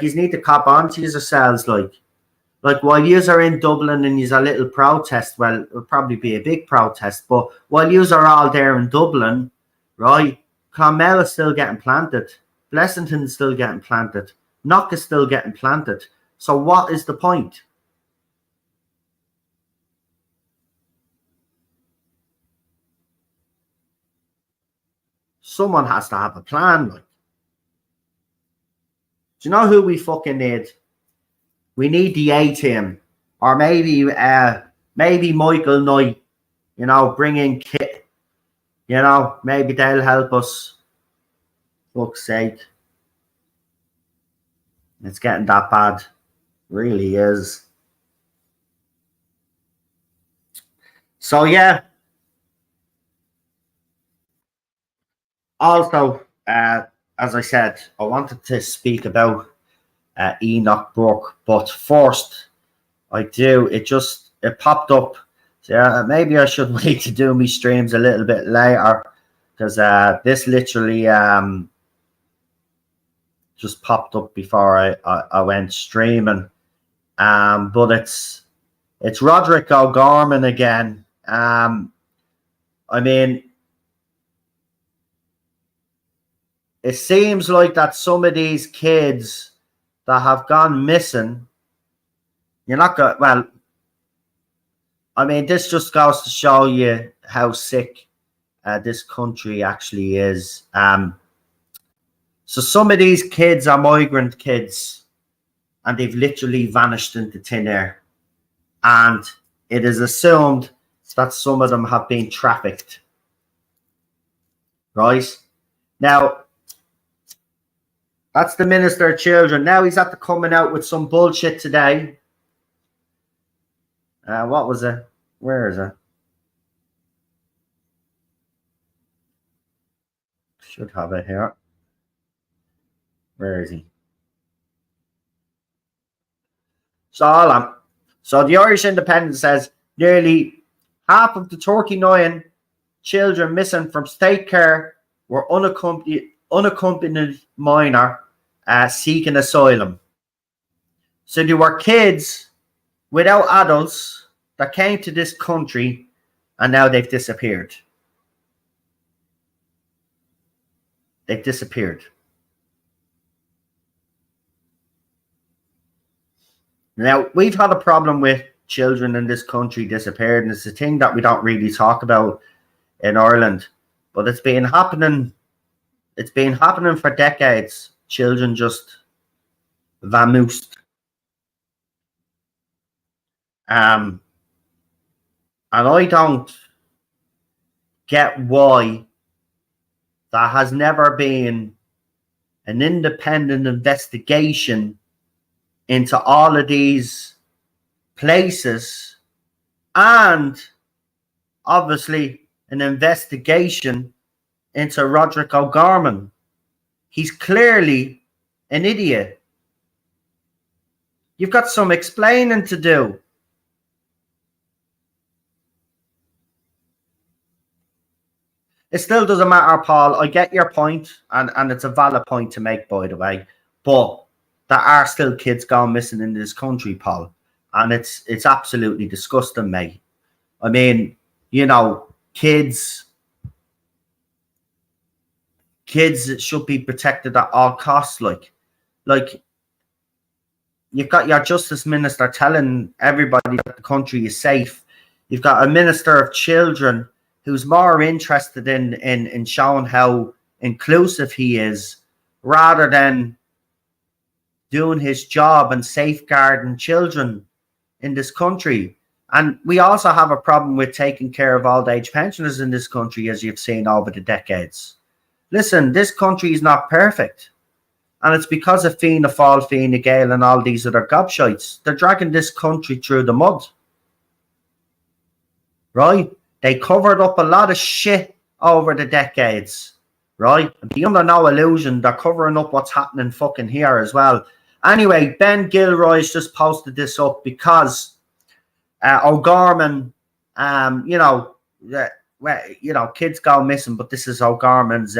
you need to cop on to yourselves. Like while yous are in Dublin and yous a little protest, well, it'll probably be a big protest, but while yous are all there in Dublin, right, Clonmel is still getting planted. Blessington is still getting planted. Knock is still getting planted. So what is the point? Someone has to have a plan. Like, do you know who we fucking need? We need the A team, or maybe Michael Knight. You know, bring in Kit. You know, maybe they'll help us. Fuck's sake, it's getting that bad. Really is. So yeah. Also, as I said, I wanted to speak about Enoch Burke, but first, it popped up. So maybe I should wait to do my streams a little bit later, because this literally just popped up before I went streaming. But it's Roderick O'Gorman again. I mean, it seems like that some of these kids that have gone missing, you're not going, well, I mean, this just goes to show you how sick this country actually is. So some of these kids are migrant kids, and they've literally vanished into thin air. And it is assumed that some of them have been trafficked. Right? Now, that's the Minister of Children. Now he's after coming out with some bullshit today. What was it? Where is it? Should have it here. Where is he? So the Irish Independent says nearly half of the 39 children missing from state care were unaccompanied minor seeking asylum. So there were kids without adults that came to this country, and now they've disappeared. They've disappeared. Now, we've had a problem with children in this country disappeared, and it's a thing that we don't really talk about in Ireland, but it's been happening. It's been happening for decades. Children just vamoosed. And I don't get why there has never been an independent investigation into all of these places, and obviously an investigation into Roderick O'Gorman. He's clearly an idiot. You've got some explaining to do. It still doesn't matter, Paul. I get your point, and it's a valid point to make, by the way. But there are still kids going missing in this country, Paul. And it's absolutely disgusting, mate. I mean, you know, kids should be protected at all costs. Like you've got your Justice Minister telling everybody that the country is safe. You've got a Minister of Children who's more interested in showing how inclusive he is rather than doing his job and safeguarding children in this country. And we also have a problem with taking care of old age pensioners in this country, as you've seen over the decades. Listen, this country is not perfect. And it's because of Fianna Fáil, Fine Gael and all these other gobshites. They're dragging this country through the mud. Right? They covered up a lot of shit over the decades. Right? And be under no illusion, they're covering up what's happening fucking here as well. Anyway, Ben Gilroy's just posted this up because O'Gorman, kids go missing, but this is O'Gorman's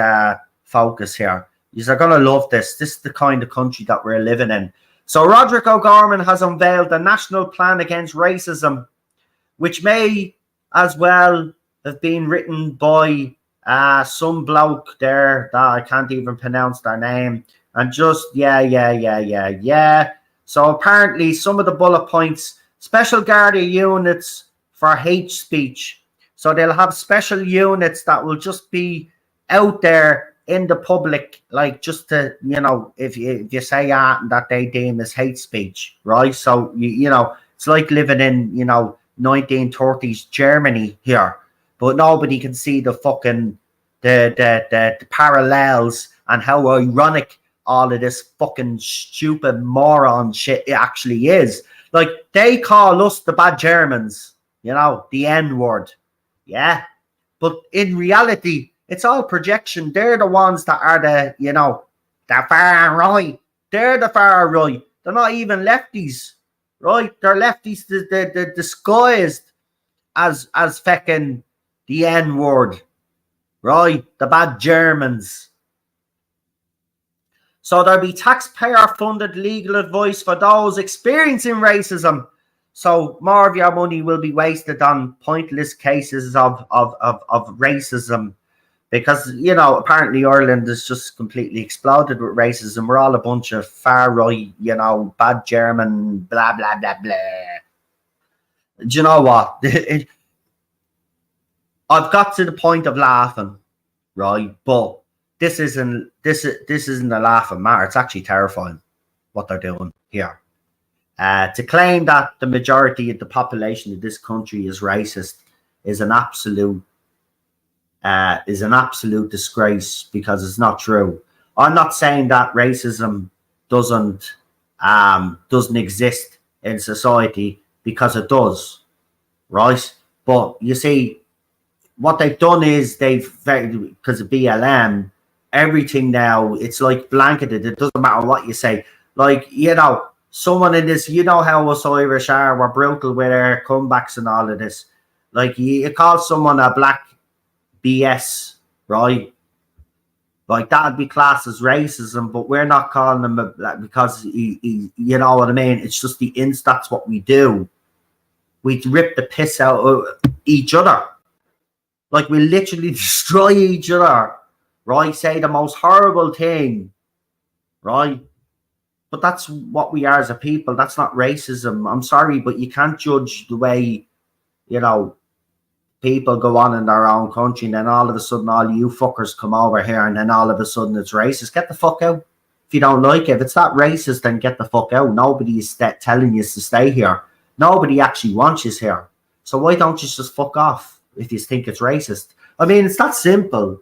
focus here. You're going to love this. This is the kind of country that we're living in. So Roderick O'Gorman has unveiled a national plan against racism, which may as well have been written by some bloke there that I can't even pronounce their name. And just, yeah. So apparently some of the bullet points, special Garda units for hate speech. So they'll have special units that will just be out there in the public, like just to, if you say that they deem as hate speech, right? So, it's like living in, 1930s Germany here, but nobody can see the fucking, the parallels and how ironic all of this fucking stupid moron shit it actually is. Like, they call us the bad Germans, the N-word. Yeah. But in reality, it's all projection. They're the ones that are the, the far right. They're the far right. They're not even lefties, right? They're lefties they're disguised as fucking the N-word, right? The bad Germans. So there'll be taxpayer-funded legal advice for those experiencing racism. So more of your money will be wasted on pointless cases of racism. Because, apparently Ireland is just completely exploded with racism. We're all a bunch of far-right, bad German, blah, blah, blah, blah. Do you know what? I've got to the point of laughing, right? But this isn't a laughing matter. It's actually terrifying what they're doing here. To claim that the majority of the population of this country is racist is an absolute disgrace, because it's not true. I'm not saying that racism doesn't exist in society, because it does, right? But you see, what they've done is because of BLM, everything now, it's like blanketed. It doesn't matter what you say. Like, someone in this, how us Irish are, we're brutal with our comebacks and all of this. Like, you call someone a black BS, right? Like, that'd be classed as racism, but we're not calling him because he you know what I mean? It's just that's what we do. We rip the piss out of each other. Like, we literally destroy each other, right? Say the most horrible thing, right? But that's what we are as a people. That's not racism. I'm sorry, but you can't judge the way, people go on in their own country, and then all of a sudden all you fuckers come over here, and then all of a sudden it's racist. Get the fuck out. If you don't like it, if it's not racist, then get the fuck out. Nobody is telling you to stay here. Nobody actually wants you here. So why don't you just fuck off if you think it's racist? I mean, it's that simple.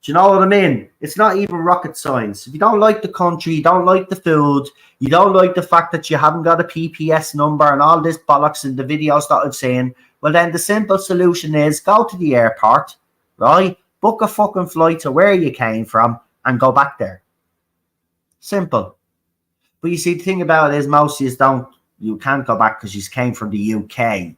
Do you know what I mean? It's not even rocket science. If you don't like the country, you don't like the food, you don't like the fact that you haven't got a PPS number and all this bollocks in the videos that I've seen, well then the simple solution is go to the airport, right? Book a fucking flight to where you came from and go back there. Simple. But you see, the thing about it is most of you can't go back because you came from the UK.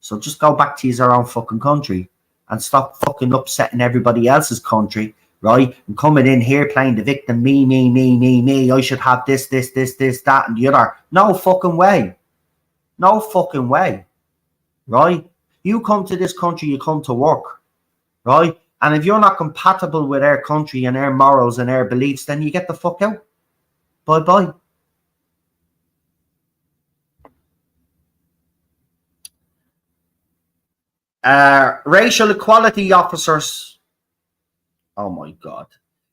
So just go back to your own fucking country and stop fucking upsetting everybody else's country, right? And coming in here playing the victim, me, I should have this, that, and the other. No fucking way. No fucking way, right? You come to this country, you come to work, right? And if you're not compatible with our country and our morals and our beliefs, then you get the fuck out. Bye-bye. Racial equality officers, oh my god,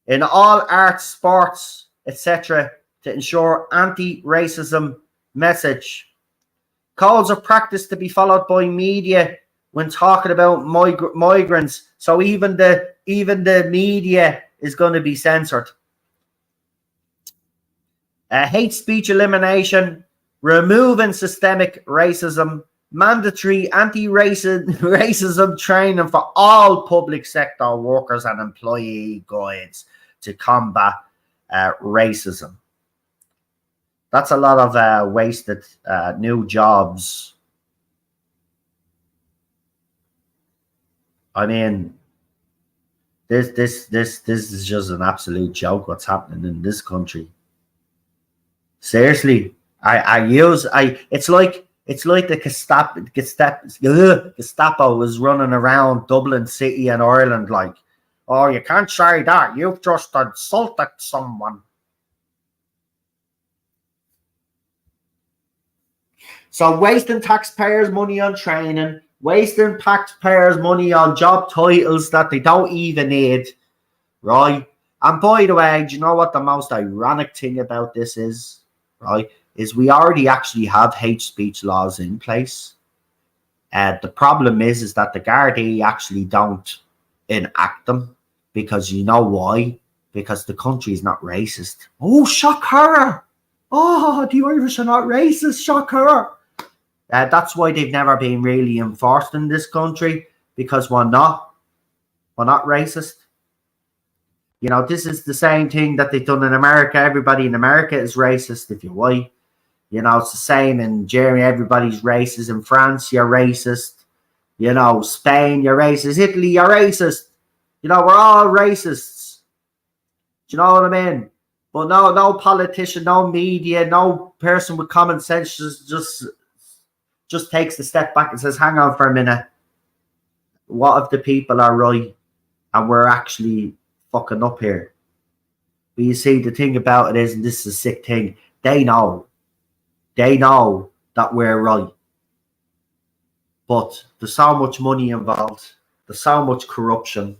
in all arts, sports, etc., to ensure anti-racism message. Codes of practice to be followed by media when talking about migrants. So even the media is going to be censored. Hate speech elimination, removing systemic racism, mandatory anti-racism training for all public sector workers and employee guides to combat racism. That's a lot of wasted new jobs. I mean, this is just an absolute joke what's happening in this country. Seriously, it's like the Gestapo was running around Dublin City and Ireland like, oh, you can't say that, you've just insulted someone. So wasting taxpayers' money on training, wasting taxpayers' money on job titles that they don't even need, right? And by the way, do you know what the most ironic thing about this is, right? Is we already actually have hate speech laws in place. The problem is that the Gardaí actually don't enact them because you know why? Because the country is not racist. Oh, shock horror! Oh, the Irish are not racist, shock horror! That's why they've never been really enforced in this country, because we're not racist. You know, this is the same thing that they've done in America. Everybody in America is racist if you're white. You know, it's the same in Germany. Everybody's racist. In France, you're racist. You know, Spain, you're racist. Italy, you're racist. You know, we're all racists. Do you know what I mean? But no politician, no media, no person with common sense just takes a step back and says, hang on for a minute. What if the people are right and we're actually fucking up here? But you see, the thing about it is, and this is a sick thing, they know that we're right. But there's so much money involved. There's so much corruption.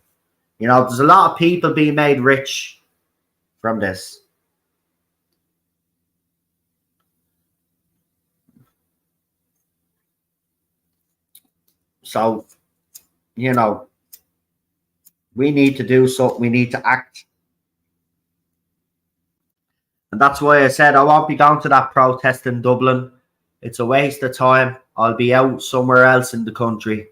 You know, there's a lot of people being made rich from this. So, you know, we need to do something. We need to act. And that's why I said I won't be going to that protest in Dublin. It's a waste of time. I'll be out somewhere else in the country.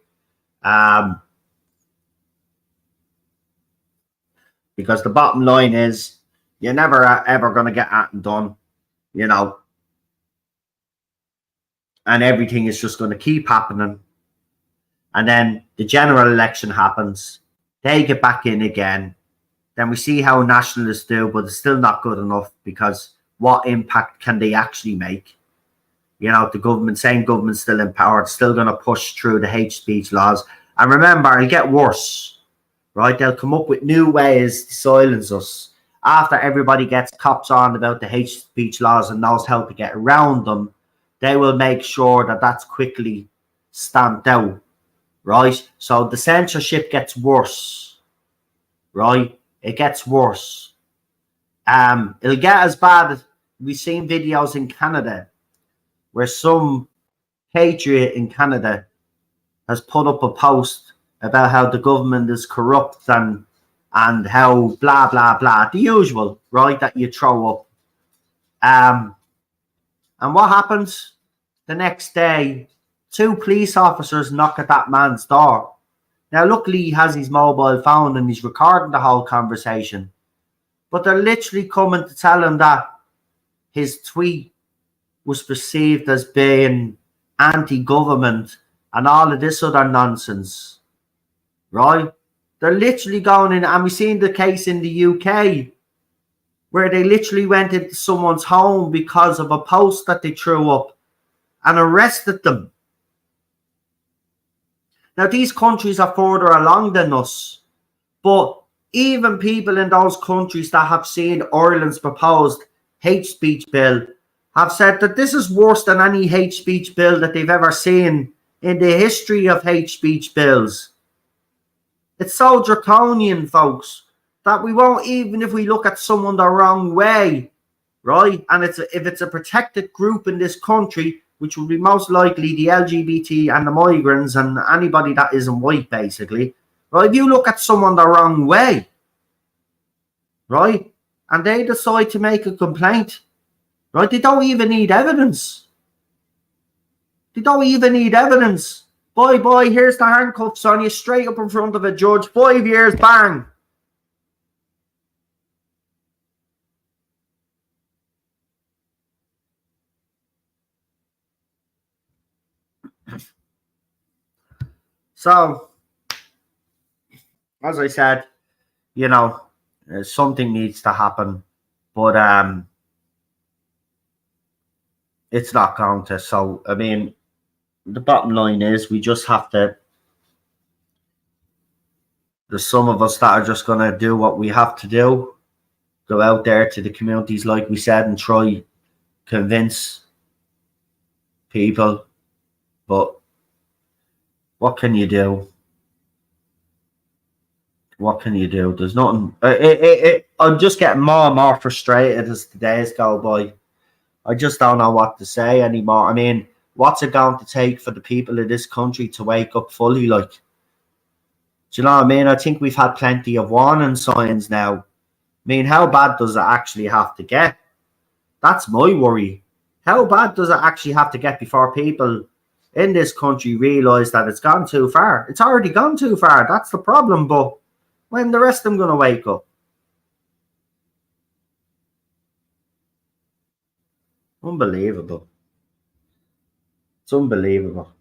Because the bottom line is, you're never ever going to get anything done, you know. And everything is just going to keep happening. And then the general election happens. They get back in again. Then we see how nationalists do, but it's still not good enough, because what impact can they actually make? You know, the same government's still in power. It's still going to push through the hate speech laws. And remember, it'll get worse, right? They'll come up with new ways to silence us. after everybody gets cops on about the hate speech laws and knows how to get around them, they will make sure that that's quickly stamped out, right? So the censorship gets worse, right? It gets worse. It'll get as bad as we've seen videos in Canada where some patriot in Canada has put up a post about how the government is corrupt and how blah blah blah, the usual, right, that you throw up. And what happens? The next day, 2 police officers knock at that man's door. Now, luckily, he has his mobile phone and he's recording the whole conversation. But they're literally coming to tell him that his tweet was perceived as being anti-government and all of this other nonsense, right? They're literally going in, and we've seen the case in the UK where they literally went into someone's home because of a post that they threw up and arrested them. Now, these countries are further along than us, but even people in those countries that have seen Ireland's proposed hate speech bill have said that this is worse than any hate speech bill that they've ever seen in the history of hate speech bills. It's so draconian, folks, that we won't, even if we look at someone the wrong way, right? And if it's a protected group in this country, which would be most likely the LGBT and the migrants and anybody that isn't white, basically, right? If you look at someone the wrong way, right, and they decide to make a complaint, right, they don't even need evidence. They don't even need evidence. Boy, here's the handcuffs on you, straight up in front of a judge. 5 years, bang. So, as I said, you know, something needs to happen, but it's not going to. So, I mean, the bottom line is we just have to, there's some of us that are just going to do what we have to do, go out there to the communities, like we said, and try convince people. But what can you do? What can you do? There's nothing. I'm just getting more and more frustrated as the days go by. I just don't know what to say anymore. I mean, what's it going to take for the people of this country to wake up fully? Like, do you know what I mean? I think we've had plenty of warning signs now. I mean, how bad does it actually have to get? That's my worry. How bad does it actually have to get before people in this country realise that it's gone too far? It's already gone too far. That's the problem. But when the rest of them going to wake up? Unbelievable. It's unbelievable.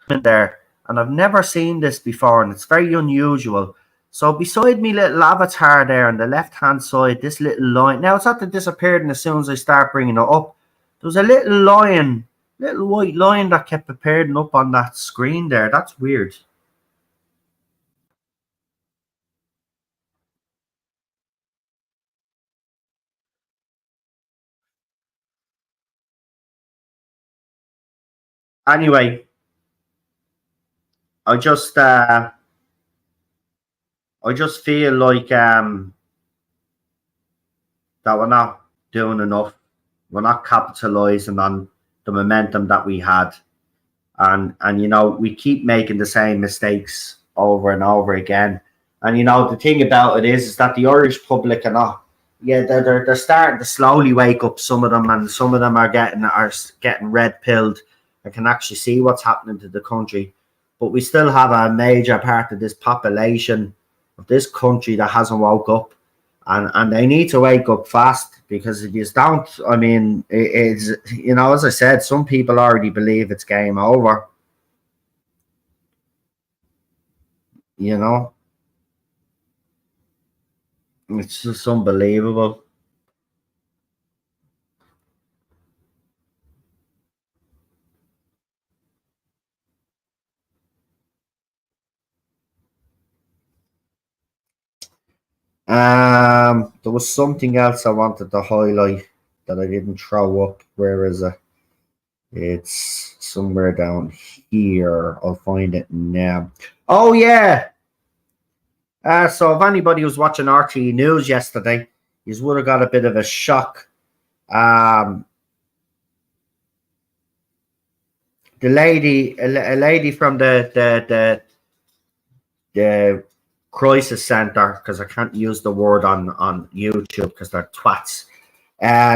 There, and I've never seen this before, and it's very unusual. So beside me little avatar there on the left hand side, this little line, now it's not that disappeared, and as soon as I start bringing it up, there was a little line, little white line that kept appearing up on that screen there. That's weird. Anyway, I just feel like that we're not doing enough. We're not capitalizing on the momentum that we had, and you know, we keep making the same mistakes over and over again. And you know, the thing about it is that the Irish public are not. Yeah, they're starting to slowly wake up. Some of them, and some of them are getting red pilled. I can actually see what's happening to the country, but we still have a major part of this population of this country that hasn't woke up, and they need to wake up fast, because if you don't, I mean, it's, you know, as I said, some people already believe it's game over. You know, it's just unbelievable. There was something else I wanted to highlight that I didn't throw up. Where is it? It's somewhere down here. I'll find it now. Oh, yeah. So if anybody was watching RTE News yesterday, you would have got a bit of a shock. The lady, a lady from the crisis center, because I can't use the word on YouTube because they're twats.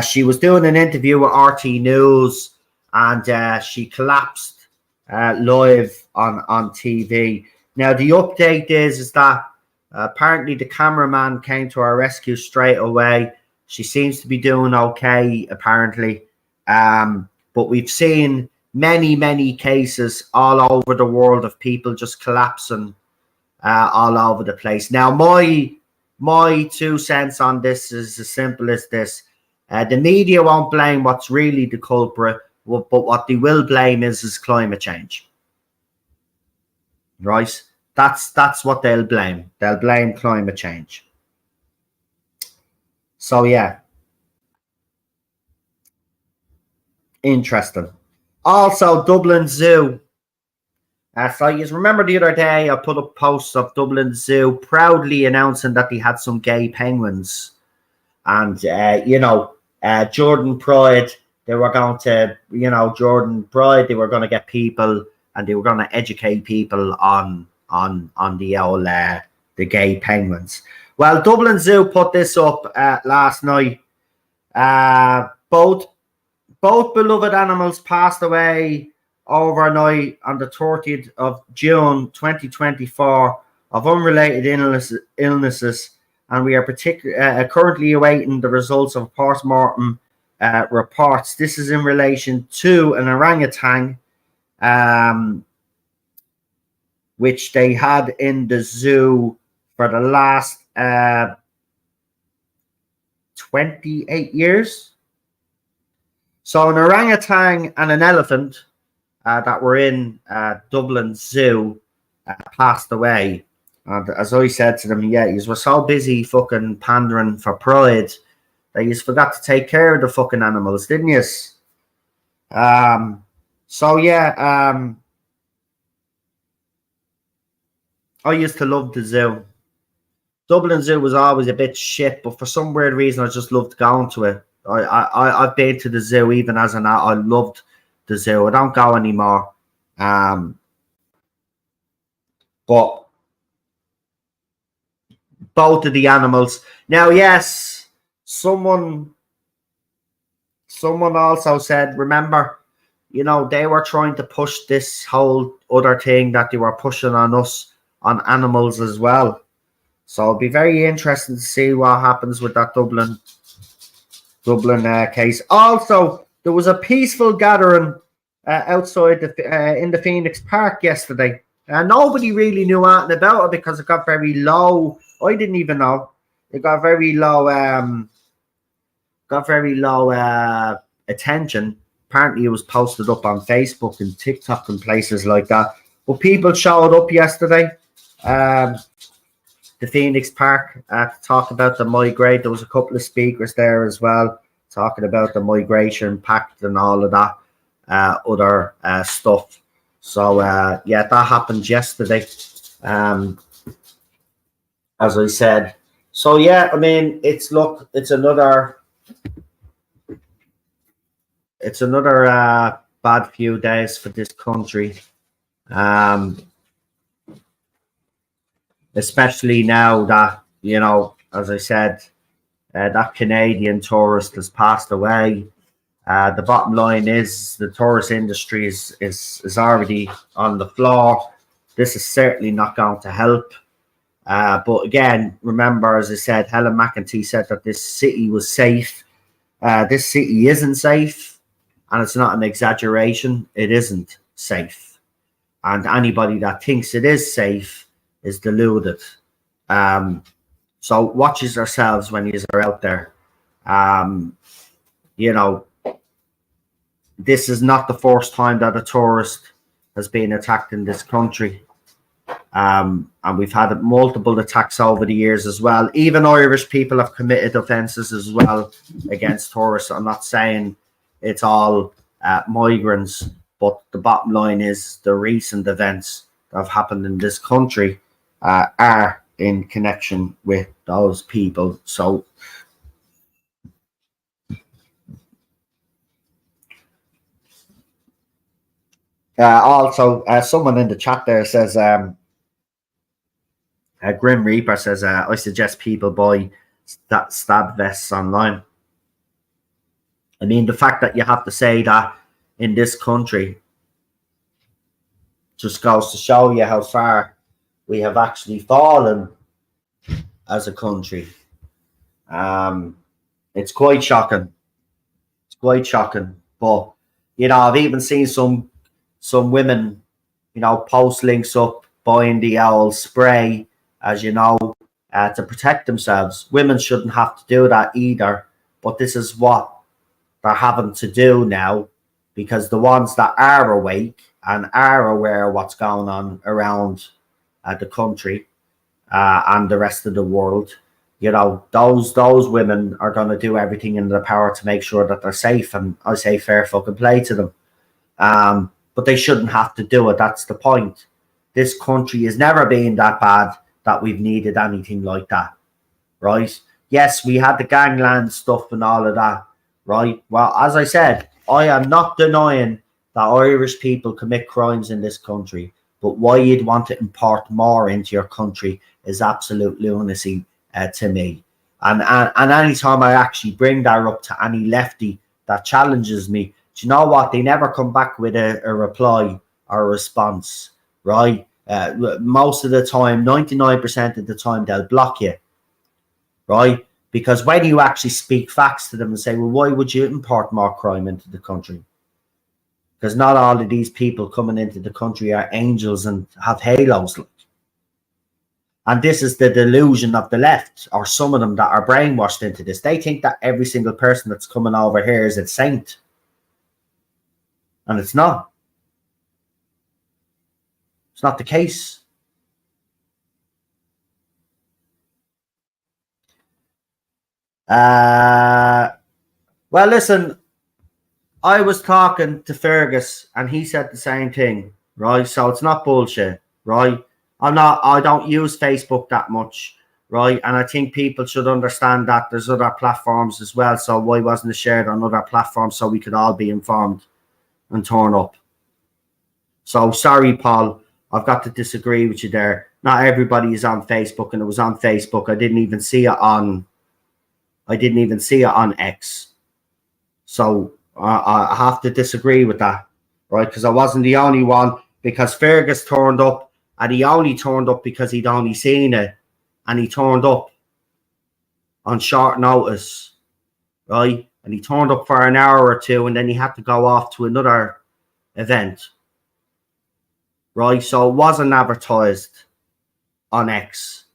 She was doing an interview with RTE News, and she collapsed live on TV. Now the update is that apparently the cameraman came to our rescue straight away. She seems to be doing okay, apparently. But we've seen many cases all over the world of people just collapsing all over the place. Now, my 2 cents on this is as simple as this. The media won't blame what's really the culprit, but what they will blame is climate change. Right? That's what they'll blame. They'll blame climate change. So, yeah. Interesting. Also, Dublin Zoo. So you remember the other day I put up posts of Dublin Zoo proudly announcing that they had some gay penguins. And, Jordan Pride, they were going to, Jordan Pride, they were going to get people and they were going to educate people on the old, the gay penguins. Well, Dublin Zoo put this up last night. Both beloved animals passed away overnight on the 30th of June 2024 of unrelated illnesses, and we are currently awaiting the results of post-mortem reports. This is in relation to an orangutan which they had in the zoo for the last 28 years. So an orangutan and an elephant that were in Dublin Zoo passed away. And as I said to them, yeah, you were so busy fucking pandering for pride that you forgot to take care of the fucking animals, didn't you? So yeah, I used to love the zoo. Dublin Zoo was always a bit shit, but for some weird reason, I just loved going to it. I've been to the zoo even as an adult. I loved the zoo. I don't go anymore. But both of the animals. Now, yes, someone also said, remember, they were trying to push this whole other thing that they were pushing on us, on animals as well. So it'll be very interesting to see what happens with that Dublin case. Also, there was a peaceful gathering outside in the Phoenix Park yesterday. Nobody really knew anything about it because it got very low. I didn't even know. It got very low. Attention. Apparently, it was posted up on Facebook and TikTok and places like that. But people showed up yesterday. The Phoenix Park to talk about the migration. There was a couple of speakers there as well talking about the migration pact and all of that other stuff. So yeah, that happened yesterday, as I said. So yeah, I mean, it's another bad few days for this country. Especially now that, as I said, that Canadian tourist has passed away. The bottom line is the tourist industry is already on the floor. This is certainly not going to help. But again, remember, as I said, Helen McEntee said that this city was safe. This city isn't safe, and it's not an exaggeration. It isn't safe. And anybody that thinks it is safe is deluded. So watch yourselves when you are out there. This is not the first time that a tourist has been attacked in this country. And we've had multiple attacks over the years as well. Even Irish people have committed offences as well against tourists. I'm not saying it's all migrants, but the bottom line is the recent events that have happened in this country are in connection with those people. So also, someone in the chat there says, Grim Reaper says, I suggest people buy that stab vests online. I mean, the fact that you have to say that in this country just goes to show you how far we have actually fallen as a country. It's quite shocking. It's quite shocking. But, you know, I've even seen some women, you know, post links up buying the owl spray, as you know, to protect themselves. Women shouldn't have to do that either. But this is what they're having to do now, because the ones that are awake and are aware of what's going on around the country and the rest of the world, you know, those women are going to do everything in their power to make sure that they're safe. And I say fair fucking play to them. But they shouldn't have to do it. That's the point. This country has never been that bad that we've needed anything like that, right? Yes, we had the gangland stuff and all of that, right? Well, as I said, I am not denying that Irish people commit crimes in this country, but why you'd want to import more into your country is absolute lunacy to me. And any time I actually bring that up to any lefty that challenges me, do you know what? They never come back with a reply or a response, right? Most of the time, 99% of the time, they'll block you, right? Because when you actually speak facts to them and say, well, why would you import more crime into the country? Because not all of these people coming into the country are angels and have halos. And this is the delusion of the left, or some of them that are brainwashed into this. They think that every single person that's coming over here is a saint. And it's not. It's not the case. Well, listen, I was talking to Fergus and he said the same thing, right? So it's not bullshit, right? I don't use Facebook that much, right? And I think people should understand that there's other platforms as well. So why wasn't it shared on other platforms so we could all be informed and turn up? So sorry, Paul, I've got to disagree with you there. Not everybody is on Facebook, and it was on Facebook. I didn't even see it on X. So I have to disagree with that, right? Because I wasn't the only one, because Fergus turned up, and he only turned up because he'd only seen it, and he turned up on short notice, right? And he turned up for an hour or two, and then he had to go off to another event, right? So it wasn't advertised on X,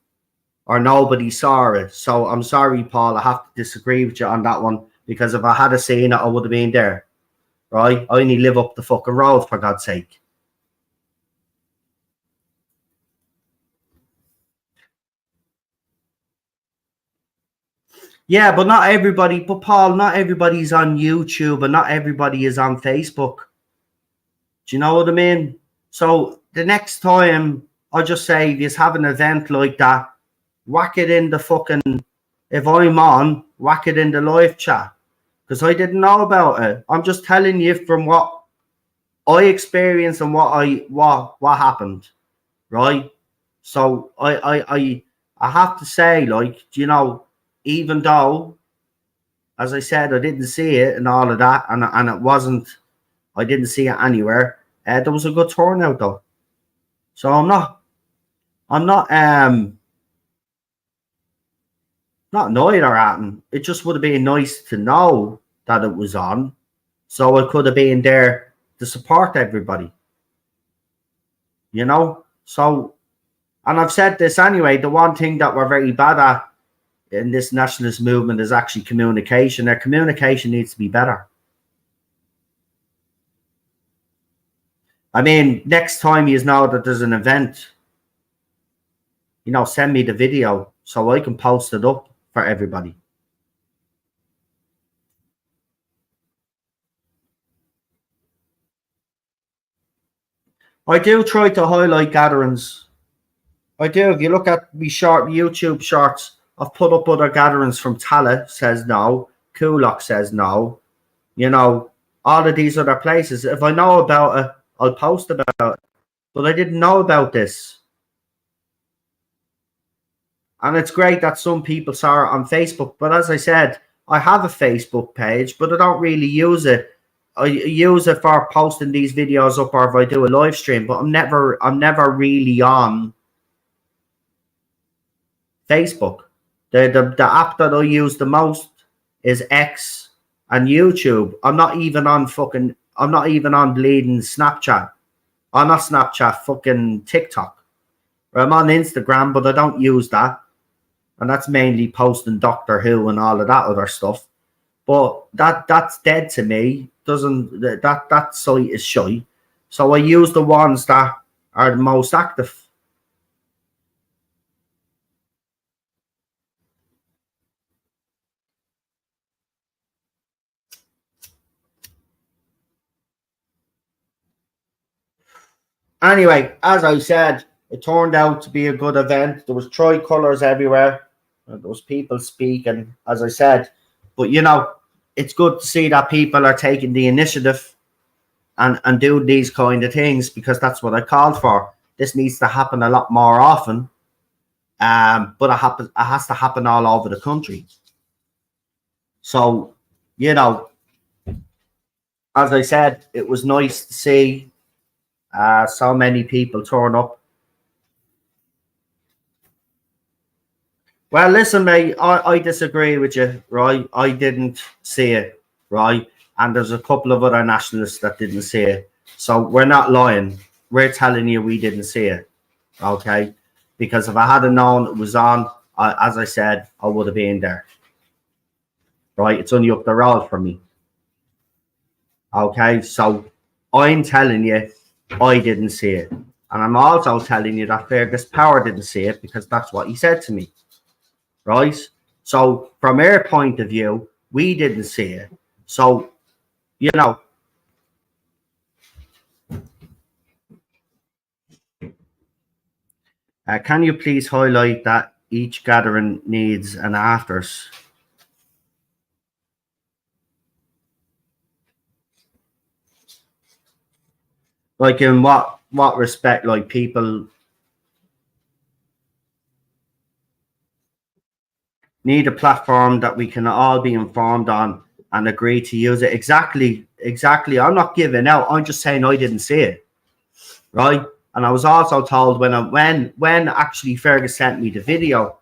or nobody saw it. So I'm sorry, Paul, I have to disagree with you on that one, because if I had seen it, I would have been there, right? I only live up the fucking road, for God's sake. Yeah, but not everybody, but Paul, not everybody's on YouTube and not everybody is on Facebook. Do you know what I mean? So the next time, I'll just say, if you have an event like that, whack it in the fucking, if I'm on, whack it in the live chat. Because I didn't know about it. I'm just telling you from what I experienced and what happened, right? So I have to say, like, you know, even though, as I said, I didn't see it and all of that, and it wasn't, I didn't see it anywhere. There was a good turnout though. So I'm not not annoyed or anything. It just would have been nice to know that it was on, so I could have been there to support everybody, you know. So, and I've said this anyway, the one thing that we're very bad at in this nationalist movement is actually communication. Their communication needs to be better. I mean, next time you know that there's an event, send me the video so I can post it up for everybody. I do try to highlight gatherings. I do. If you look at me YouTube shorts, I've put up other gatherings from Tala says no, Coolock says no. All of these other places. If I know about it, I'll post about it. But I didn't know about this. And it's great that some people saw it on Facebook. But as I said, I have a Facebook page, but I don't really use it. I use it for posting these videos up, or if I do a live stream, but I'm never really on Facebook. The app that I use the most is X and YouTube. I'm not even on bleeding Snapchat. I'm not Snapchat, fucking TikTok. I'm on Instagram, but I don't use that. And that's mainly posting Doctor Who and all of that other stuff. But that's dead to me. That site is shy. So I use the ones that are the most active. Anyway, as I said, it turned out to be a good event. There was tricolours everywhere. There was people speaking, as I said. But, it's good to see that people are taking the initiative and doing these kind of things, because that's what I called for. This needs to happen a lot more often. But it has to happen all over the country. So, as I said, it was nice to see so many people turn up. Well, listen, mate, I disagree with you, right? I didn't see it, right? And there's a couple of other nationalists that didn't see it. So we're not lying. We're telling you we didn't see it, okay? Because if I had known it was on, as I said, I would have been there, right? It's only up the road from me, okay? So I'm telling you, I didn't see it. And I'm also telling you that Fergus Power didn't see it, because that's what he said to me. Right? So from our point of view, we didn't see it. So, can you please highlight that each gathering needs an afters? Like, in what respect? Like, people need a platform that we can all be informed on and agree to use it. Exactly. I'm not giving out. I'm just saying I didn't see it, right? And I was also told when actually Fergus sent me the video,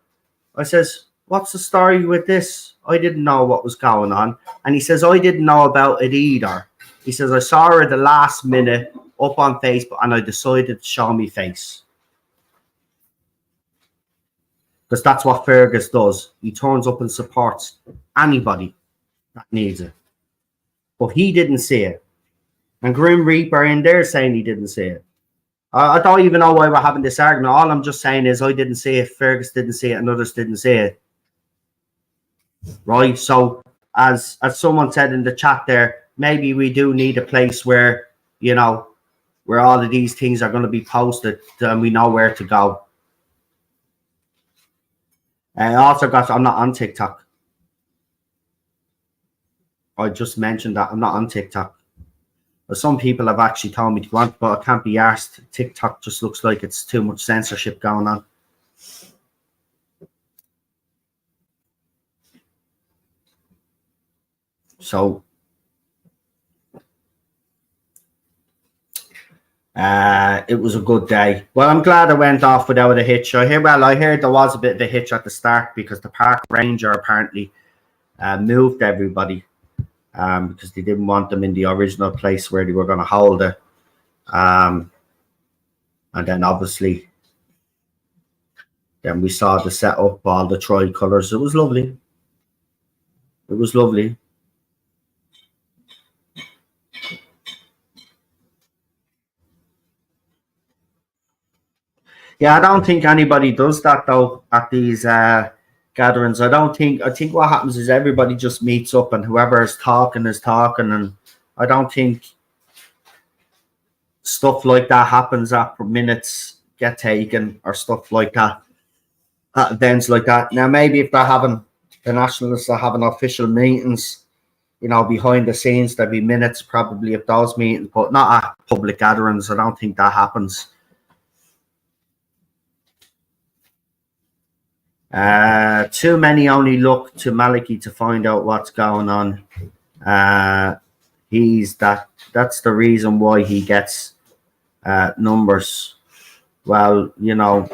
I says, "What's the story with this? I didn't know what was going on." And he says, "I didn't know about it either." He says, "I saw her at the last minute up on Facebook, and I decided to show me face." Because that's what Fergus does. He turns up and supports anybody that needs it. But he didn't see it. And Grim Reaper in there saying he didn't see it. I don't even know why we're having this argument. All I'm just saying is I didn't see it, Fergus didn't see it, and others didn't see it. Right? So, as someone said in the chat there, maybe we do need a place where, where all of these things are going to be posted and we know where to go. I also I'm not on TikTok. I just mentioned that I'm not on TikTok. But some people have actually told me to go on, but I can't be arsed. TikTok just looks like it's too much censorship going on. So, it was a good day. Well, I'm glad I went off without a hitch. I heard there was a bit of a hitch at the start because the park ranger apparently moved everybody because they didn't want them in the original place where they were going to hold it. And then obviously, then we saw the setup, all the tricolours. It was lovely. It was lovely. Yeah, I don't think anybody does that though at these gatherings. I think what happens is everybody just meets up and whoever is talking, and I don't think stuff like that happens after minutes get taken or stuff like that at events like that. Now maybe if they're having the nationalists are having official meetings, you know, behind the scenes, there'd be minutes probably of those meetings, but not at public gatherings. I don't think that happens. Too many only look to Maliki to find out what's going on. That's the reason why he gets numbers. Well, you know,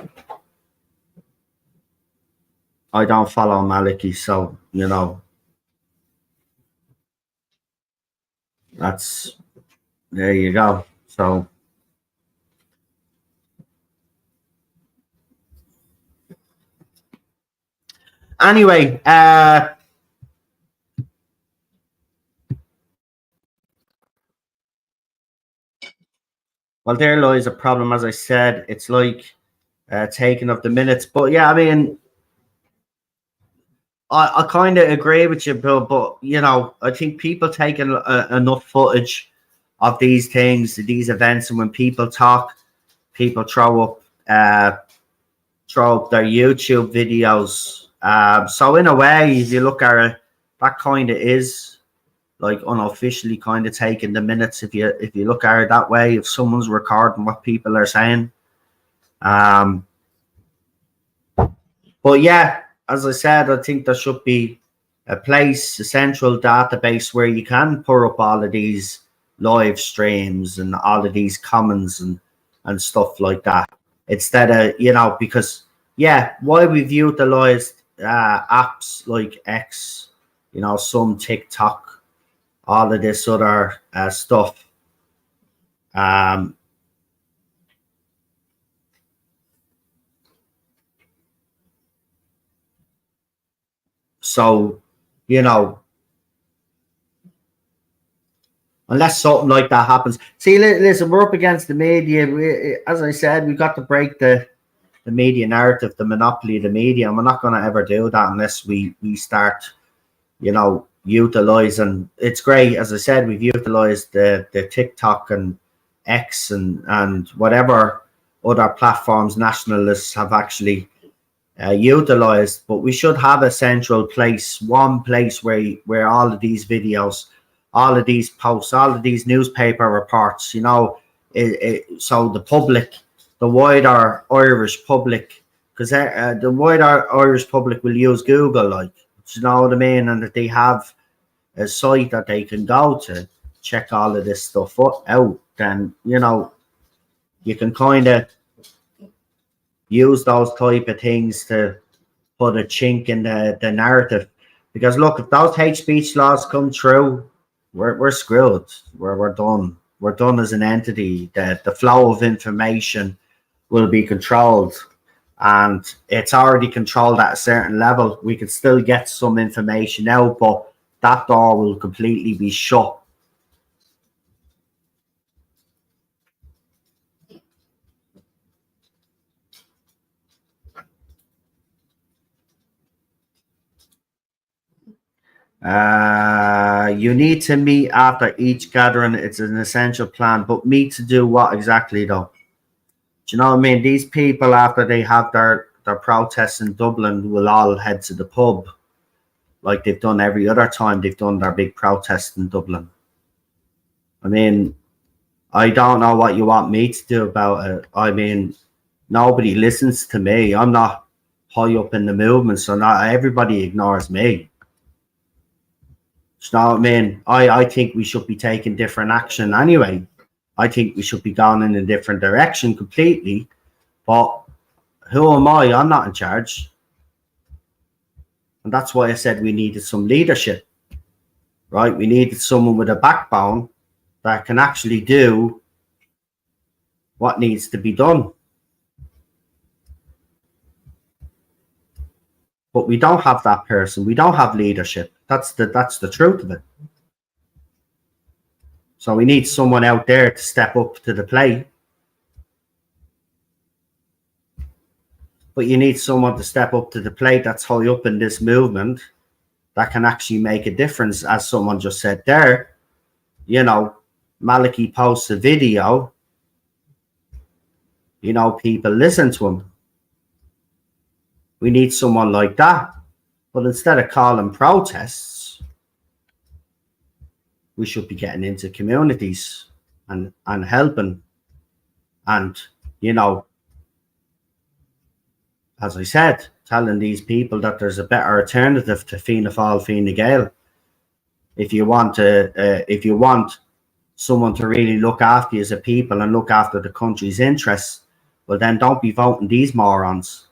I don't follow Maliki, so you know, that's there you go. So anyway, well, there lies a problem. As I said, it's like taking of the minutes. But yeah, I mean, I kind of agree with you, Bill. But you know, I think people taking enough footage of these things, these events, and when people talk, people throw up their YouTube videos. So in a way, if you look at it, that kind of is like unofficially kind of taking the minutes. If you look at it that way, if someone's recording what people are saying. But yeah, as I said, I think there should be a place, a central database where you can put up all of these live streams and all of these comments and stuff like that. Instead of, you know, because yeah, why we've utilized apps like X, you know, some TikTok, all of this other stuff. So, you know, unless something like that happens. See, listen, we're up against the media. As I said, we've got to break the media narrative, the monopoly of the media, and we're not going to ever do that unless we start, you know, utilizing. It's great, as I said, we've utilized the TikTok and X and whatever other platforms nationalists have actually utilized, but we should have a central place, one place where all of these videos, all of these posts, all of these newspaper reports, you know, so the public, the wider Irish public, because the wider Irish public will use Google, like, you know what I mean, and that they have a site that they can go to check all of this stuff out, then, you know, you can kind of use those type of things to put a chink in the narrative. Because look, if those hate speech laws come true, we're screwed. We're done. We're done as an entity. The flow of information will be controlled, and it's already controlled at a certain level. We can still get some information out, but that door will completely be shut. You need to meet after each gathering. It's an essential plan, but meet to do what exactly though? Do you know what I mean? These people, after they have their protests in Dublin, will all head to the pub like they've done every other time they've done their big protests in Dublin. I mean, I don't know what you want me to do about it. I mean, nobody listens to me. I'm not high up in the movement, so not everybody ignores me. You know what I mean? I think we should be taking different action anyway. I think we should be going in a different direction completely. But who am I? I'm not in charge. And that's why I said we needed some leadership, right? We needed someone with a backbone that can actually do what needs to be done. But we don't have that person. We don't have leadership. That's the truth of it. So we need someone out there to step up to the plate. But you need someone to step up to the plate that's high up in this movement that can actually make a difference. As someone just said there, you know, Maliki posts a video, you know, people listen to him. We need someone like that. But instead of calling protests, we should be getting into communities and helping. And, you know, as I said, telling these people that there's a better alternative to Fianna Fáil, Fine Gael. If you want someone to really look after you as a people and look after the country's interests, well then don't be voting these morons.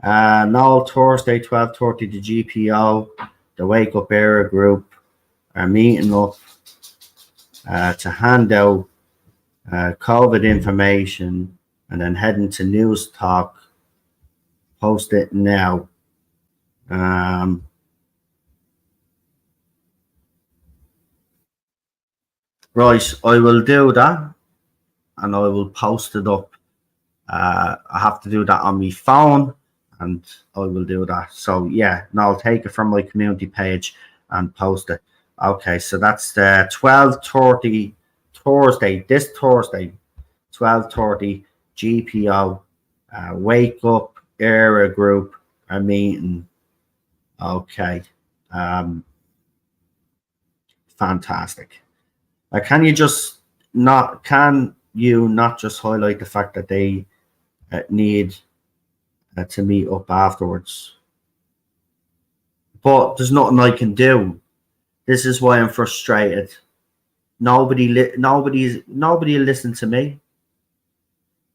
No, Thursday, 12:30, the GPO, the Wake Up Era group are meeting up to hand out COVID information and then heading to News Talk. Post it now. Right, I will do that and I will post it up. I have to do that on my phone and I will do that. So yeah, no, I'll take it from my community page and post it. Okay, so that's the 12:30 Thursday, this Thursday, 12:30 GPO, Wake Up Era group are meeting. Okay, fantastic. Can you not just highlight the fact that they need to meet up afterwards? But there's nothing I can do. This is why I'm frustrated. Nobody listen to me.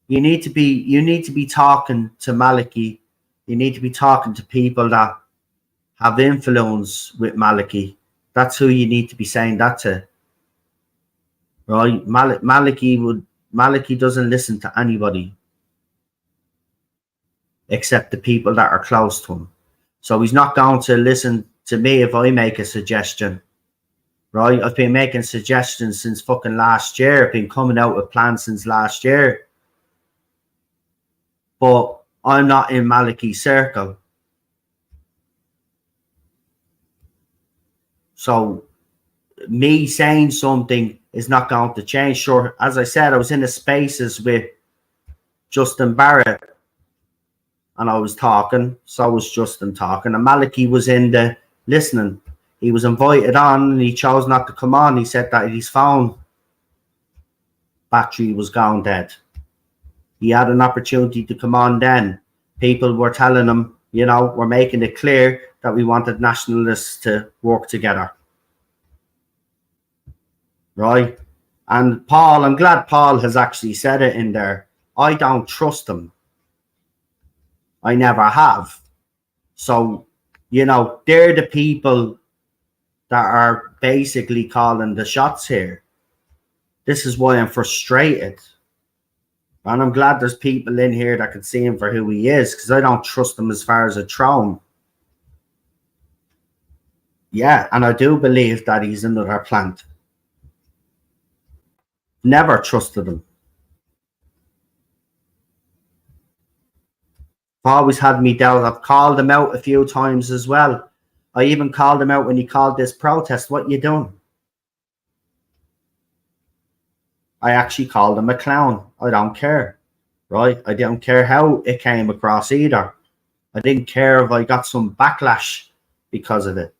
You need to be talking to Maliki. You need to be talking to people that have influence with Maliki. That's who you need to be saying that to. Right? Maliki doesn't listen to anybody except the people that are close to him. So he's not going to listen to me if I make a suggestion. Right? I've been making suggestions since fucking last year. I've been coming out with plans since last year. But I'm not in Maliki's circle. So me saying something is not going to change. Sure, as I said, I was in the spaces with Justin Barrett and I was talking. So was Justin talking. And Maliki was in the listening. He was invited on and he chose not to come on. He said that his phone battery was gone dead. He had an opportunity to come on then. People were telling him, you know, we're making it clear that we wanted nationalists to work together. Right? And Paul, I'm glad Paul has actually said it in there. I don't trust him. I never have. So, you know, they're the people that are basically calling the shots here. This is why I'm frustrated. And I'm glad there's people in here that can see him for who he is, because I don't trust him as far as a throne. Yeah, and I do believe that he's another plant. Never trusted him. Always had me doubt. I've called him out a few times as well. I even called him out when he called this protest. What you doing? I actually called him a clown. I don't care. Right? I don't care how it came across either. I didn't care if I got some backlash because of it.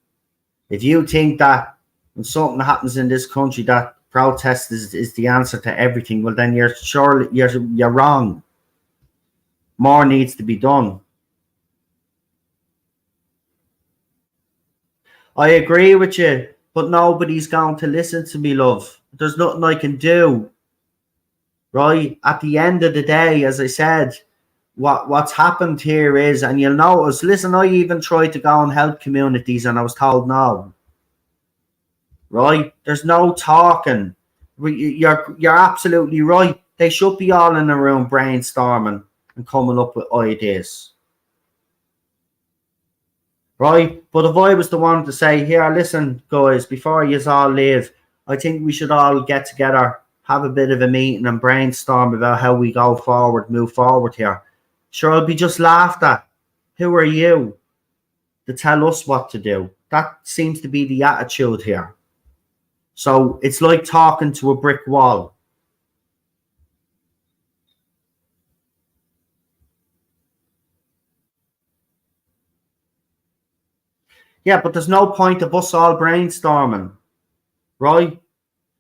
If you think that when something happens in this country that protest is the answer to everything, well then you're wrong. More needs to be done. I agree with you, but nobody's going to listen to me, love. There's nothing I can do. Right? At the end of the day, as I said, what's happened here is, and you'll notice, listen, I even tried to go and help communities and I was told no. Right? There's no talking. You're absolutely right. They should be all in a room brainstorming and coming up with ideas. right? But if I was the one to say, here, listen, guys, before you all leave, I think we should all get together, have a bit of a meeting and brainstorm about how we go forward, move forward here. Sure, I'll be just laughed at. Who are you to tell us what to do? That seems to be the attitude here. So it's like talking to a brick wall. Yeah, but there's no point of us all brainstorming, right?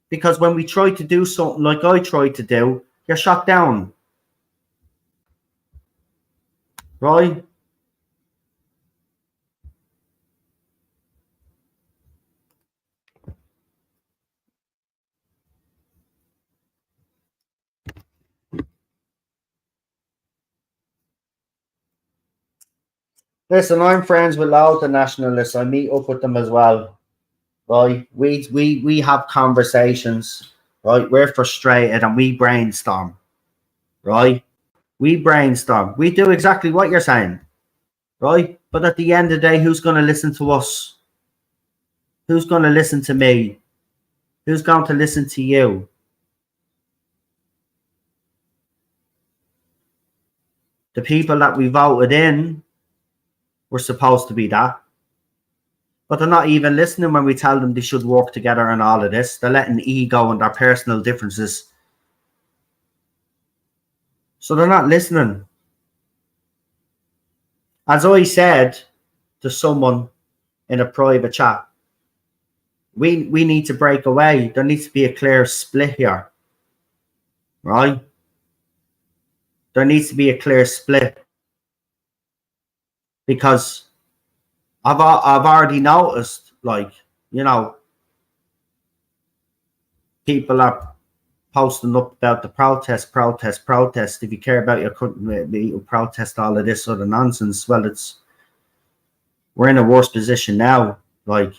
Because when we try to do something like I tried to do, you're shut down, right? Listen, I'm friends with loads of nationalists. I meet up with them as well, right? We have conversations, right? We're frustrated and we brainstorm, right? We brainstorm. We do exactly what you're saying, right? But at the end of the day, who's going to listen to us? Who's going to listen to me? Who's going to listen to you? The people that we voted in were supposed to be that. But they're not even listening when we tell them they should work together and all of this. They're letting ego and their personal differences. So they're not listening. As I said to someone in a private chat, we need to break away. There needs to be a clear split here, right? There needs to be a clear split, because I've already noticed, like, you know, people are posting up about the protest. If you care about your country, you protest all of this sort of nonsense. Well, we're in a worse position now. Like,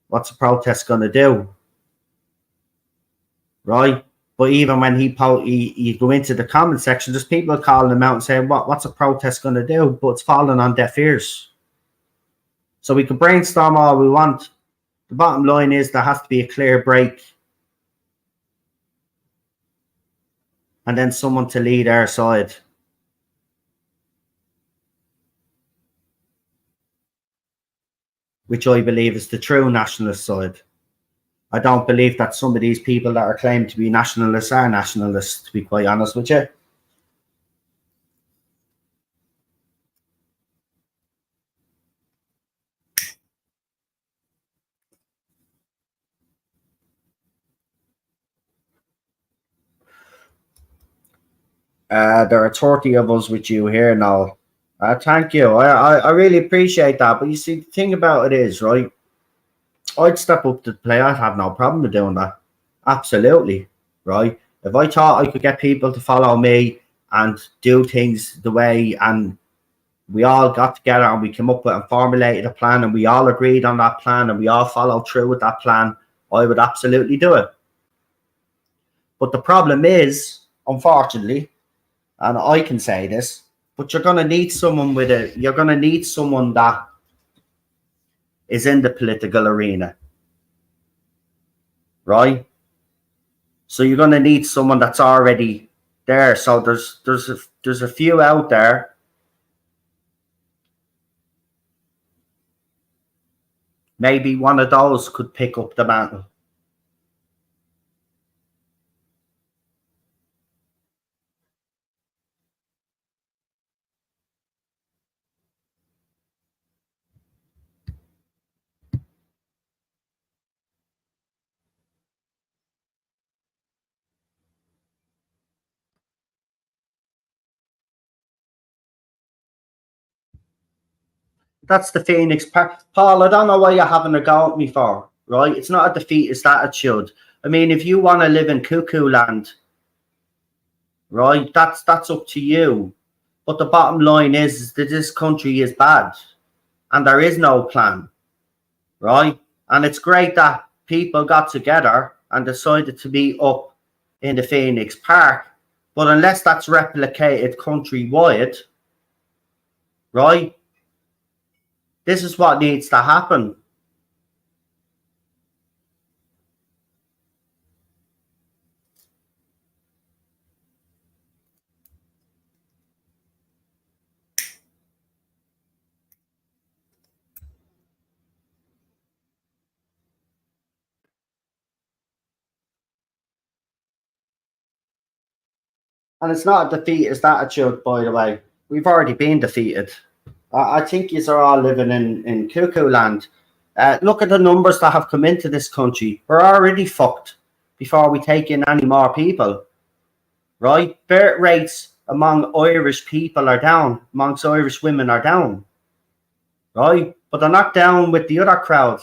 what's a protest going to do, right? But even when you go into the comment section, there's people calling them out and saying, what's a protest going to do? But it's falling on deaf ears. So we can brainstorm all we want. The bottom line is there has to be a clear break. And then someone to lead our side. Which I believe is the true nationalist side. I don't believe that some of these people that are claimed to be nationalists are nationalists, to be quite honest with you. There are 30 of us with you here now. Thank you. I really appreciate that. But you see, the thing about it is, right, I'd step up to the plate. I'd have no problem with doing that. Absolutely, right? If I thought I could get people to follow me and do things the way, and we all got together and we came up with and formulated a plan and we all agreed on that plan and we all followed through with that plan, I would absolutely do it. But the problem is, unfortunately, and I can say this, but you're going to need someone you're going to need someone that is in the political arena, right? So you're going to need someone that's already there. So there's a few out there. Maybe one of those could pick up the mantle. That's the Phoenix Park. Paul, I don't know why you're having a go at me for, right? It's not a defeatist attitude. I mean, if you want to live in cuckoo land, right, that's up to you. But the bottom line is that this country is bad and there is no plan, right? And it's great that people got together and decided to meet up in the Phoenix Park. But unless that's replicated countrywide, right, This is what needs to happen. And it's not a defeatist attitude, by the way. We've already been defeated. I think you are all living in cuckoo land. Look at the numbers that have come into this country. We're already fucked before we take in any more people. Right? Birth rates among Irish people are down. Amongst Irish women are down. Right? But they're not down with the other crowd.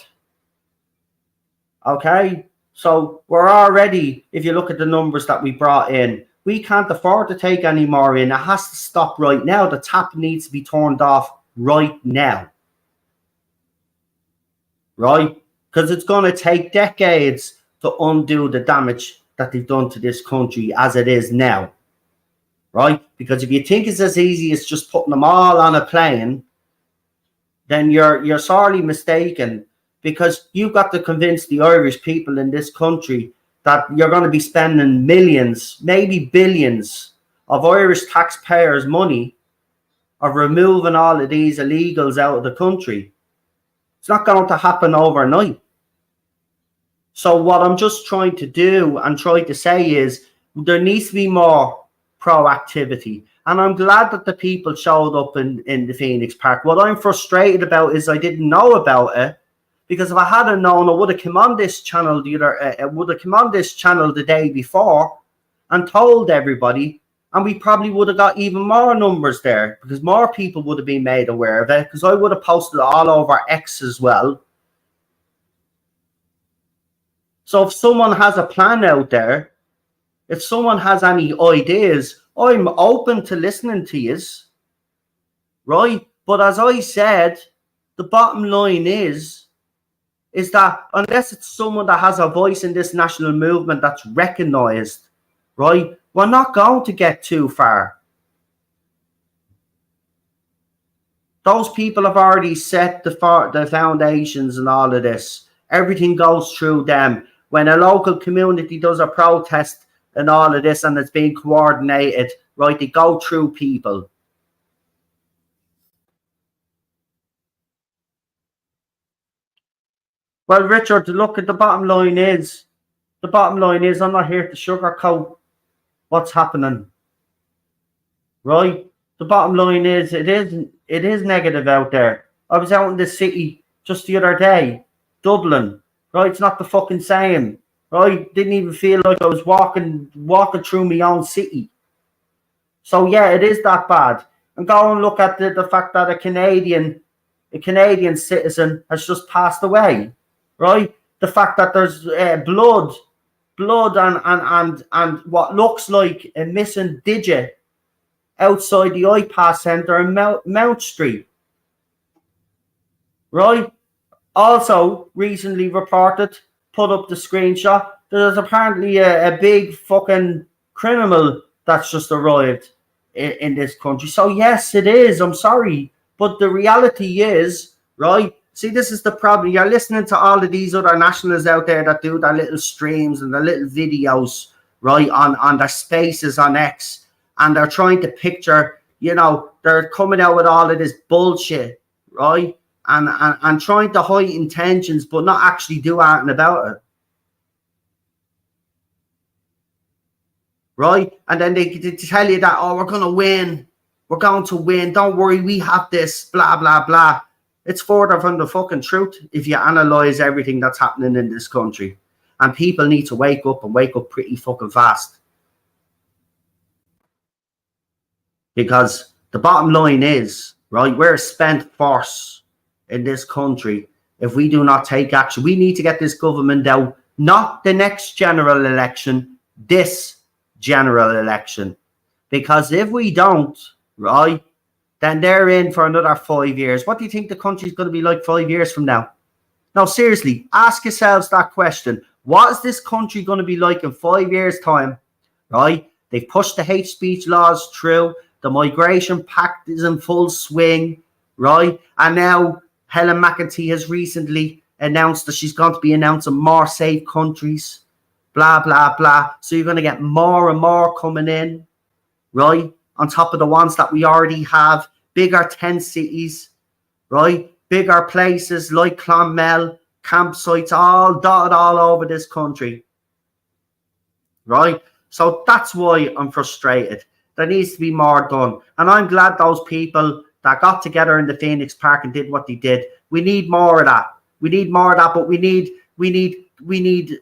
Okay? So we're already, if you look at the numbers that we brought in, we can't afford to take any more in. It has to stop right now. The tap needs to be turned off right now. Right? Because it's going to take decades to undo the damage that they've done to this country as it is now. Right? Because if you think it's as easy as just putting them all on a plane, then you're sorely mistaken, because you've got to convince the Irish people in this country that you're going to be spending millions, maybe billions of Irish taxpayers' money of removing all of these illegals out of the country. It's not going to happen overnight. So what I'm just trying to do and try to say is there needs to be more proactivity. And I'm glad that the people showed up in the Phoenix Park. What I'm frustrated about is I didn't know about it. Because if I hadn't known, I would have come on this channel the day before and told everybody, and we probably would have got even more numbers there, because more people would have been made aware of it, because I would have posted it all over X as well. So if someone has a plan out there, if someone has any ideas, I'm open to listening to you, right? But as I said, the bottom line is that unless it's someone that has a voice in this national movement that's recognized, right, we're not going to get too far. Those people have already set the foundations and all of this. Everything goes through them. When a local community does a protest and all of this and it's being coordinated, right, they go through people. Well, Richard, look at the bottom line is, I'm not here to sugarcoat what's happening. Right? The bottom line is, it is negative out there. I was out in the city just the other day, Dublin. Right? It's not the fucking same. Right? Didn't even feel like I was walking through my own city. So yeah, it is that bad. And go and look at the fact that a Canadian citizen has just passed away. Right? The fact that there's blood and what looks like a missing digit outside the iPass Centre in Mount Street. Right? Also, recently reported, put up the screenshot, there's apparently a big fucking criminal that's just arrived in this country. So yes, it is. I'm sorry. But the reality is, right? See, this is the problem. You're listening to all of these other nationalists out there that do their little streams and their little videos, right, on their spaces on X. And they're trying to picture, they're coming out with all of this bullshit, right? And trying to hide intentions, but not actually do anything about it. Right? And then they tell you that, oh, we're going to win. We're going to win. Don't worry, we have this, blah, blah, blah. It's further from the fucking truth if you analyze everything that's happening in this country. And people need to wake up and wake up pretty fucking fast. Because the bottom line is, right, we're a spent force in this country. If we do not take action, we need to get this government out, not the next general election, this general election. Because if we don't, right, then they're in for another 5 years. What do you think the country's going to be like 5 years from now? No, seriously, ask yourselves that question. What is this country going to be like in 5 years' time? Right? They've pushed the hate speech laws through. The migration pact is in full swing. Right? And now Helen McEntee has recently announced that she's going to be announcing more safe countries, blah, blah, blah. So you're going to get more and more coming in, right? On top of the ones that we already have, bigger tent cities, right? Bigger places like Clonmel, campsites all dotted all over this country, right? So that's why I'm frustrated. There needs to be more done. And I'm glad those people that got together in the Phoenix Park and did what they did. We need more of that. We need more of that, but we need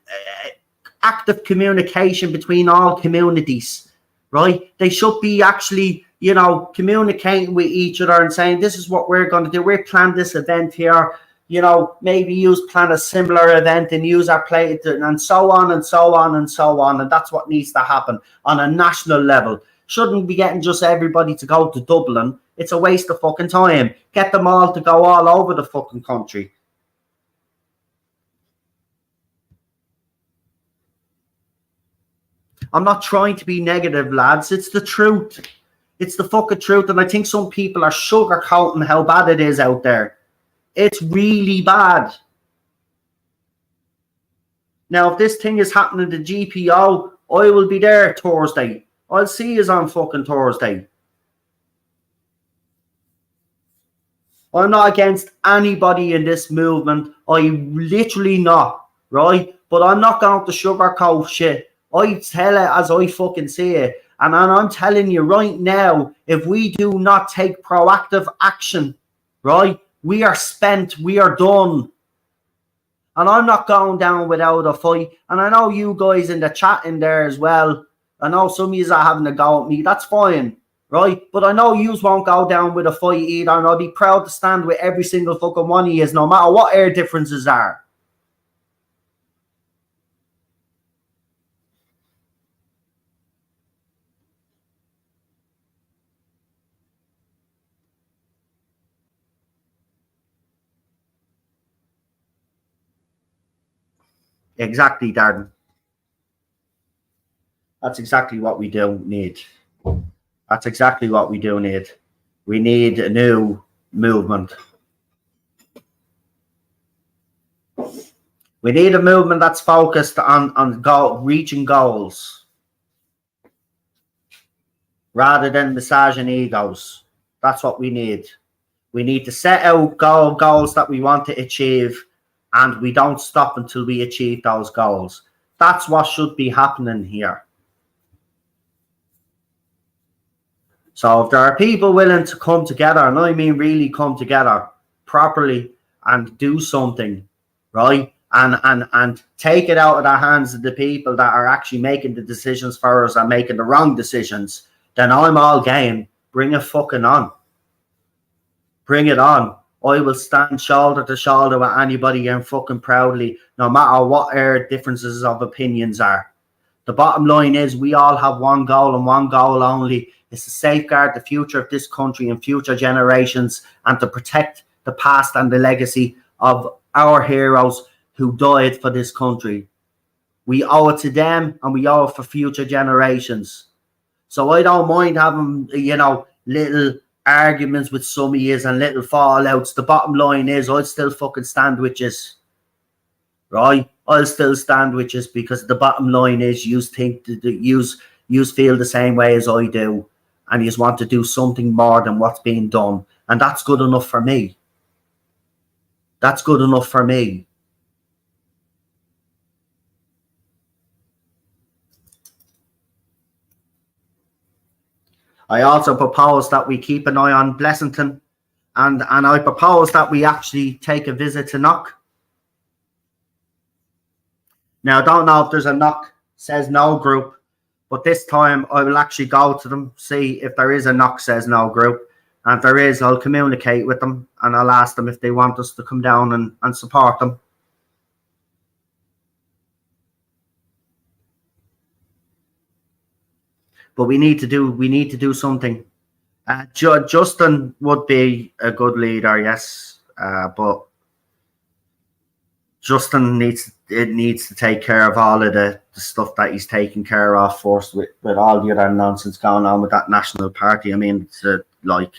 active communication between all communities, right? They should be actually, you know, communicating with each other and saying, this is what we're going to do. We're planning this event here. You know, maybe plan a similar event and use our plate and so on and so on and so on. And that's what needs to happen on a national level. Shouldn't be getting just everybody to go to Dublin. It's a waste of fucking time. Get them all to go all over the fucking country. I'm not trying to be negative, lads. It's the truth. It's the fucking truth. And I think some people are sugarcoating how bad it is out there. It's really bad. Now, if this thing is happening to GPO, I will be there Thursday. I'll see you on fucking Thursday. I'm not against anybody in this movement. I'm literally not, right? But I'm not going to sugarcoat shit. I tell it as I fucking see it. And I'm telling you right now, if we do not take proactive action, right, we are spent. We are done. And I'm not going down without a fight. And I know you guys in the chat in there as well. I know some of you are having a go at me. That's fine, right? But I know you won't go down with a fight either. And I'll be proud to stand with every single fucking one of you, no matter what our differences are. Exactly, Darden. That's exactly what we do need. That's exactly what we do need. We need a new movement. We need a movement that's focused on reaching goals rather than massaging egos. That's what we need. We need to set out goals that we want to achieve, and we don't stop until we achieve those goals. That's what should be happening here. So if there are people willing to come together, and I mean really come together properly and do something, right? And take it out of the hands of the people that are actually making the decisions for us and making the wrong decisions, then I'm all game. Bring it fucking on. Bring it on. I will stand shoulder to shoulder with anybody and fucking proudly, no matter what our differences of opinions are. The bottom line is we all have one goal and one goal only. It's to safeguard the future of this country and future generations and to protect the past and the legacy of our heroes who died for this country. We owe it to them and we owe it for future generations. So I don't mind having, you know, little arguments with some of yous and little fallouts. The bottom line is I'll still fucking stand with yous. Right? I'll still stand with yous because the bottom line is yous think that yous feel the same way as I do. And you want to do something more than what's being done. And that's good enough for me. That's good enough for me. I also propose that we keep an eye on Blessington. And I propose that we actually take a visit to Knock. Now, I don't know if there's a Knock Says No group. But this time, I will actually go to them, see if there is a Knock Says No group. And if there is, I'll communicate with them and I'll ask them if they want us to come down and support them. But we need to do something. Justin would be a good leader, yes. But Justin needs to take care of all of the stuff that he's taking care of first with all the other nonsense going on with that National Party. I mean, it's like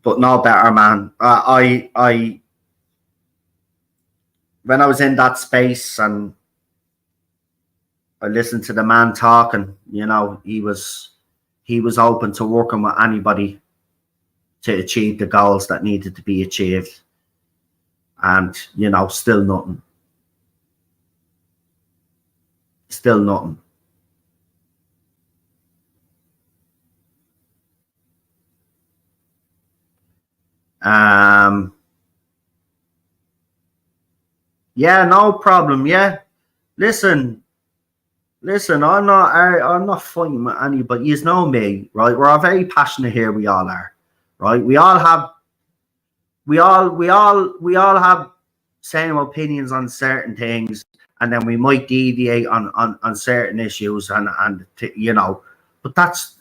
but no better, man. I when I was in that space and I listened to the man talking, you know, he was open to working with anybody to achieve the goals that needed to be achieved. And, you know, still nothing. Still nothing. Yeah, no problem. Yeah. Listen, I'm not fighting with anybody. You know me, right? We're all very passionate here. We all are, right? We all have same opinions on certain things, and then we might deviate on certain issues, and you know, but that's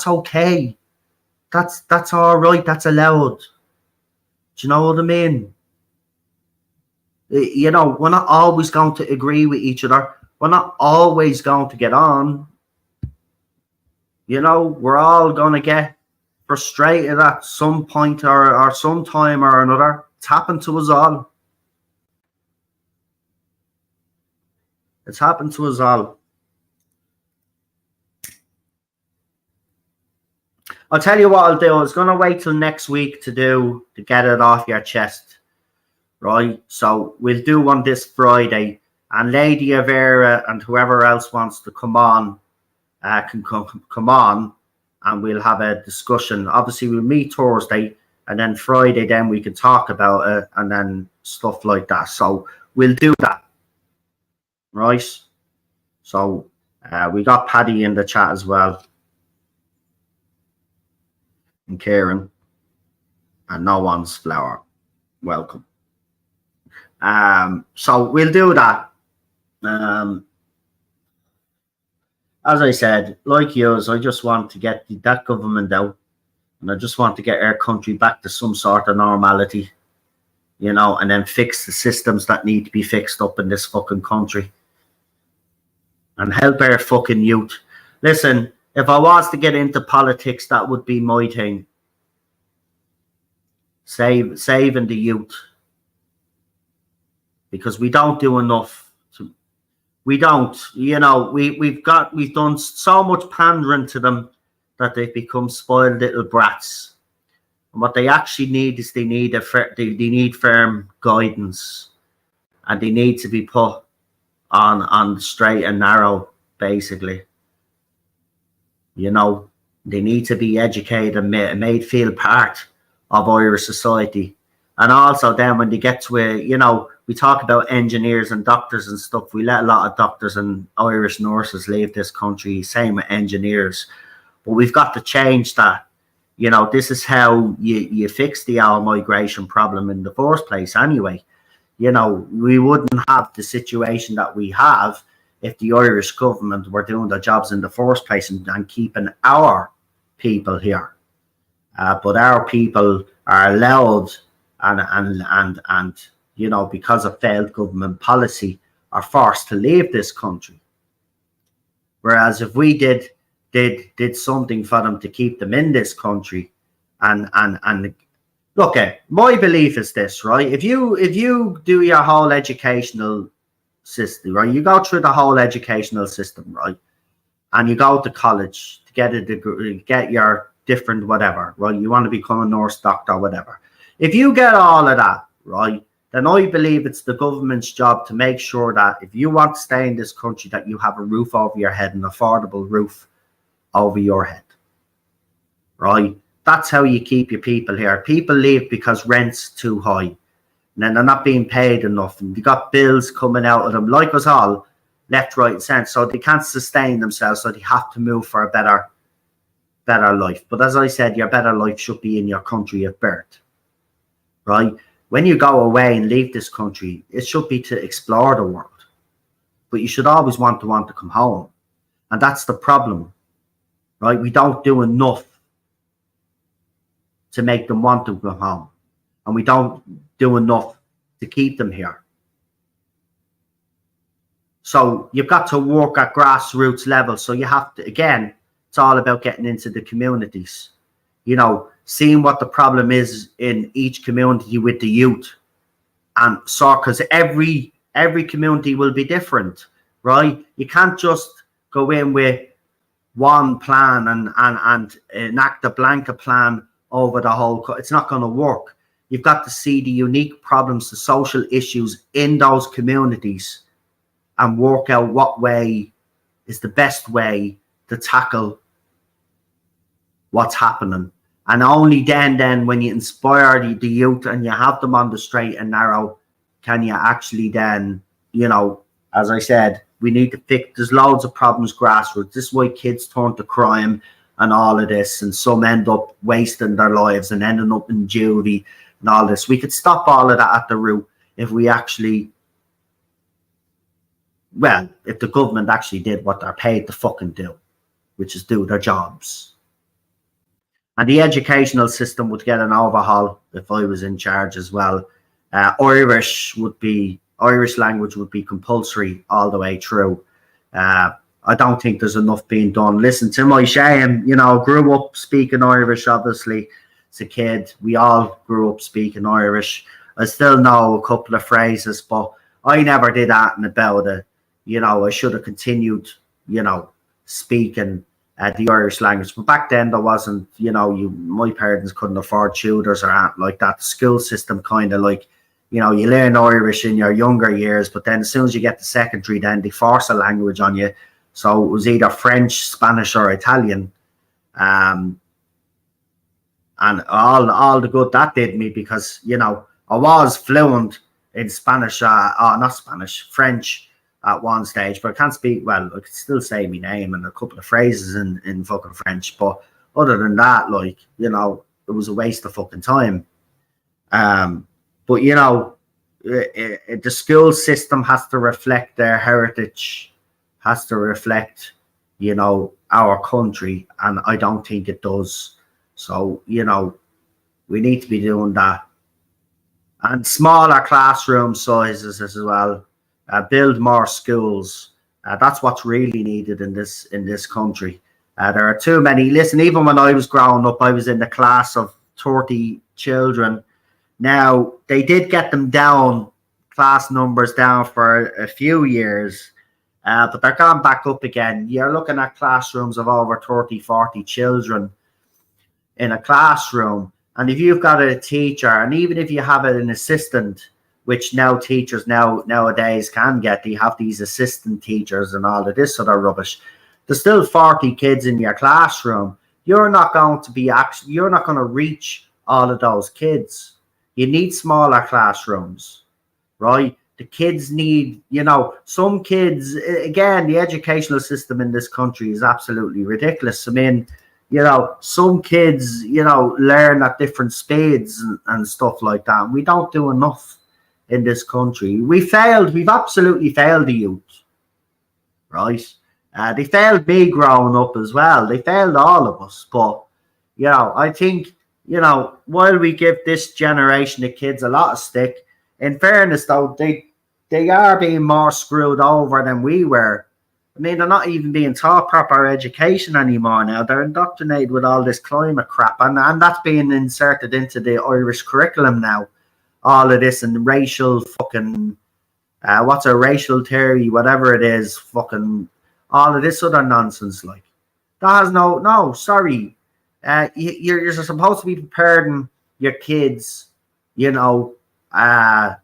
okay. That's all right. That's allowed. Do you know what I mean? You know, we're not always going to agree with each other. We're not always going to get on. You know, we're all going to get frustrated at some point or some time or another. It's happened to us all. It's happened to us all. I'll tell you what I'll do. I was going to wait till next week to get it off your chest. Right? So we'll do one this Friday. And Lady Avera and whoever else wants to come on can come on, and we'll have a discussion. Obviously, we'll meet Thursday, and then Friday, then we can talk about it, and then stuff like that. So we'll do that, right? So we got Paddy in the chat as well, and Kieran, and no one's flower. Welcome. So we'll do that. As I said, like yours, I just want to get that government out, and I just want to get our country back to some sort of normality, you know, and then fix the systems that need to be fixed up in this fucking country, and help our fucking youth. Listen, if I was to get into politics, that would be my thing. Saving the youth. Because we don't do enough. We don't, you know, we've done so much pandering to them that they've become spoiled little brats. And what they actually need is they need firm guidance, and they need to be put on the straight and narrow, basically. You know, they need to be educated and made feel part of Irish society. And also then when they get to it, you know, we talk about engineers and doctors and stuff. We let a lot of doctors and Irish nurses leave this country. Same with engineers. But we've got to change that. You know, this is how you fix the our migration problem in the first place anyway. You know, we wouldn't have the situation that we have if the Irish government were doing their jobs in the first place and keeping our people here. But our people are allowed and you know, because of failed government policy, are forced to leave this country. Whereas if we did something for them to keep them in this country, and look, my belief is this, right? If you do your whole educational system, right, you go through the whole educational system, right, and you go to college to get a degree, get your different whatever, right? You want to become a nurse, doctor, whatever. If you get all of that, right, then I believe it's the government's job to make sure that if you want to stay in this country, that you have a roof over your head, an affordable roof over your head, right? That's how you keep your people here. People leave because rent's too high, and then they're not being paid enough, and they got bills coming out of them, like us all, left, right, and centre. So they can't sustain themselves, so they have to move for a better life. But as I said, your better life should be in your country of birth, right? When you go away and leave this country, it should be to explore the world. But you should always want to come home. And that's the problem, right? We don't do enough to make them want to go home. And we don't do enough to keep them here. So you've got to work at grassroots level. So you have to, again, it's all about getting into the communities. You know, seeing what the problem is in each community with the youth, and so because every community will be different, right? You can't just go in with one plan and enact a blanket plan over the whole. It's not going to work. You've got to see the unique problems, the social issues in those communities, and work out what way is the best way to tackle what's happening. And only then when you inspire the youth and you have them on the straight and narrow, can you actually then, you know, as I said, we need to fix, there's loads of problems grassroots. This is why kids turn to crime and all of this, and some end up wasting their lives and ending up in juvie and all this. We could stop all of that at the root if we actually, well, if the government actually did what they're paid to fucking do, which is do their jobs. And the educational system would get an overhaul if I was in charge as well. Irish language would be compulsory all the way through. I don't think there's enough being done. Listen, to my shame, you know, grew up speaking Irish, obviously, as a kid. We all grew up speaking Irish. I still know a couple of phrases, but I never did anything about it. You know, I should have continued, you know, speaking the Irish language. But back then there wasn't, you know, my parents couldn't afford tutors or anything like that. The school system kind of like, you know, you learn Irish in your younger years, but then as soon as you get to secondary, then they force a language on you. So it was either French, Spanish, or Italian. And all the good that did me, because, you know, I was fluent in Spanish, French at one stage, but I can't speak, well, I could still say my name and a couple of phrases in fucking French. But other than that, like, you know, it was a waste of fucking time. But, you know, the school system has to reflect their heritage, has to reflect, you know, our country, and I don't think it does. So, you know, we need to be doing that. And smaller classroom sizes as well. Build more schools. That's what's really needed in this country. There are too many. Listen, even when I was growing up, I was in the class of 30 children. Now, they did get them down, class numbers down for a few years, but they're gone back up again. You're looking at classrooms of over 30, 40 children in a classroom. And if you've got a teacher, and even if you have an assistant, which now teachers nowadays can get, they have these assistant teachers and all of this other rubbish. There's still 40 kids in your classroom. You're not going to reach all of those kids. You need smaller classrooms, right? The kids need, you know, some kids, again, the educational system in this country is absolutely ridiculous. I mean, you know, some kids, you know, learn at different speeds and stuff like that. And we don't do enough in this country. We've absolutely failed the youth, right? They failed me growing up as well. They failed all of us. But, you know, I think, you know, while we give this generation of kids a lot of stick, in fairness, though, they are being more screwed over than we were. I mean, they're not even being taught proper education anymore now. They're indoctrinated with all this climate crap, and that's being inserted into the Irish curriculum now. All of this and racial fucking, what's a racial theory, whatever it is, fucking, all of this other nonsense. Like, that has sorry. You're supposed to be preparing your kids, you know, to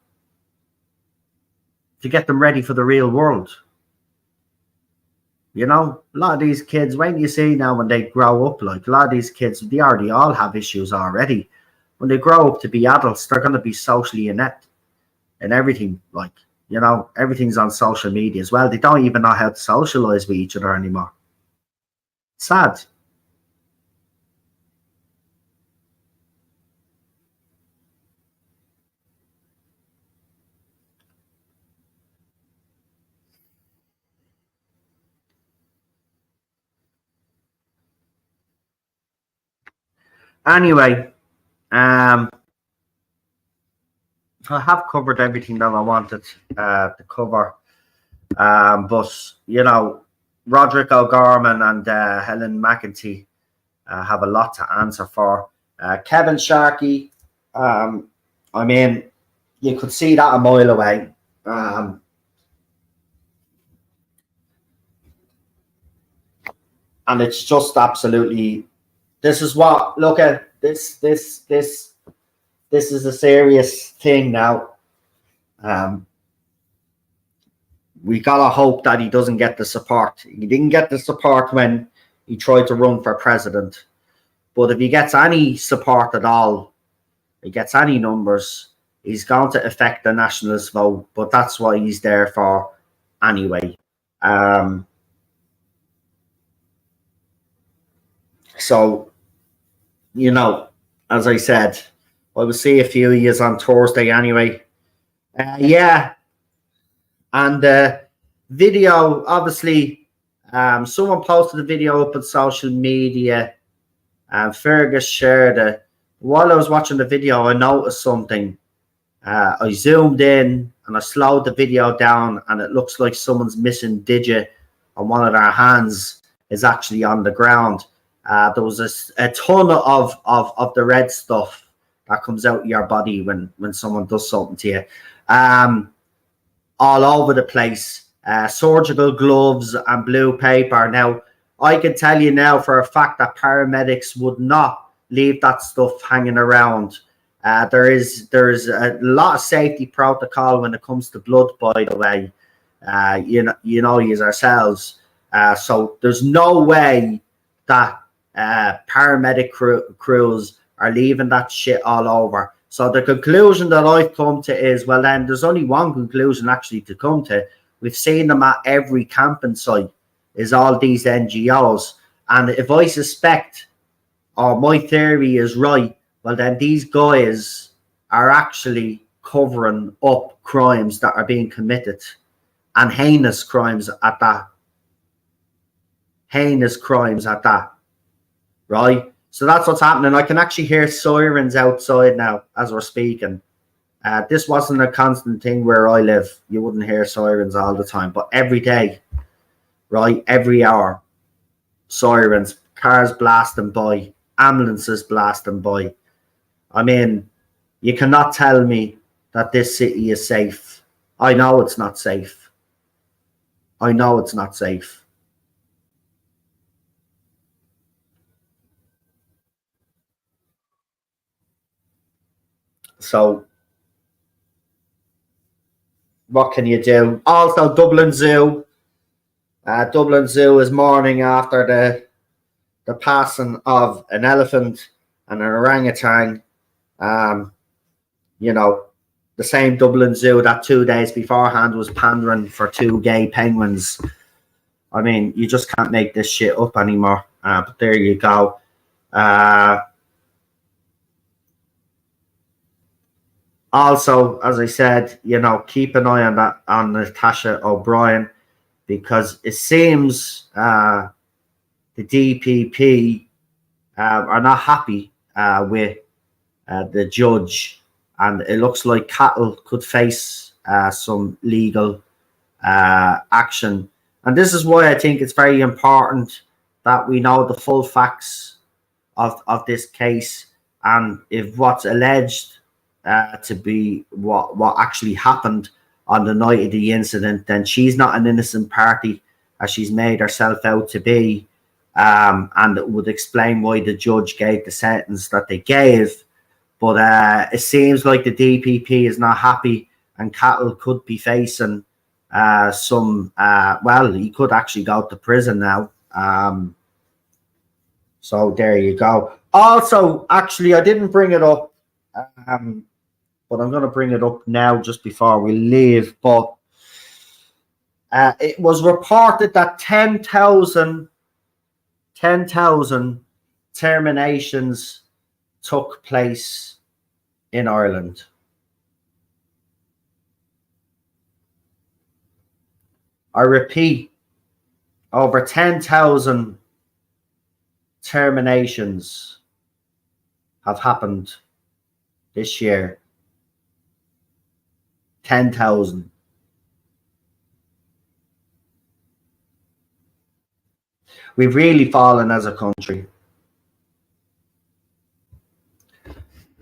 get them ready for the real world. You know, a lot of these kids, when you see now when they grow up, like a lot of these kids, they already all have issues already. When they grow up to be adults, they're going to be socially inept and everything. Like, you know, everything's on social media as well. They don't even know how to socialize with each other anymore. Sad. Anyway, I have covered everything that I wanted to cover. But, you know, Roderick O'Gorman and Helen McEntee have a lot to answer for. Kevin Sharkey, I mean, you could see that a mile away. And it's just absolutely, this is what, look at this is a serious thing now. We gotta hope that he doesn't get the support. He didn't get the support when he tried to run for president. But if he gets any support at all, he gets any numbers, he's going to affect the nationalist vote. But that's what he's there for anyway. So, you know, as I said, I will see a few years on Thursday anyway. Yeah. And video, obviously, someone posted a video up on social media. Fergus shared it. While I was watching the video, I noticed something. I zoomed in and I slowed the video down, and it looks like someone's missing digit on one of their hands is actually on the ground. There was a ton of the red stuff that comes out of your body when someone does something to you. All over the place. Surgical gloves and blue paper. Now, I can tell you now for a fact that paramedics would not leave that stuff hanging around. There is a lot of safety protocol when it comes to blood, by the way. You know yourselves. So there's no way that paramedic crews are leaving that shit all over. So the conclusion that I've come to is, well, then there's only one conclusion actually to come to. We've seen them at every camping site, is all these NGOs. And if I suspect, or my theory is right, well, then these guys are actually covering up crimes that are being committed, and heinous crimes at that. Heinous crimes at that, right? So that's what's happening. I can actually hear sirens outside now as we're speaking. This wasn't a constant thing where I live. You wouldn't hear sirens all the time, but every day, right? Every hour, sirens, cars blasting by, ambulances blasting by. I mean, you cannot tell me that this city is safe. I know it's not safe. I know it's not safe. So, what can you do? Also, Dublin Zoo. Dublin Zoo is mourning after the passing of an elephant and an orangutan. You know, the same Dublin Zoo that 2 days beforehand was pandering for 2 gay penguins. I mean, you just can't make this shit up anymore. But there you go. Also, as I said, you know, keep an eye on that, on Natasha O'Brien, because it seems the DPP are not happy with the judge, and it looks like Cattle could face some legal action. And this is why I think it's very important that we know the full facts of this case, and if what's alleged to be what actually happened on the night of the incident, then she's not an innocent party as she's made herself out to be, and it would explain why the judge gave the sentence that they gave. But it seems like the DPP is not happy, and Cattle could be facing well, he could actually go to prison now. So there you go. Also, actually, I didn't bring it up, but I'm going to bring it up now just before we leave. But it was reported that 10,000 terminations took place in Ireland. I repeat, over 10,000 terminations have happened this year. 10,000. We've really fallen as a country.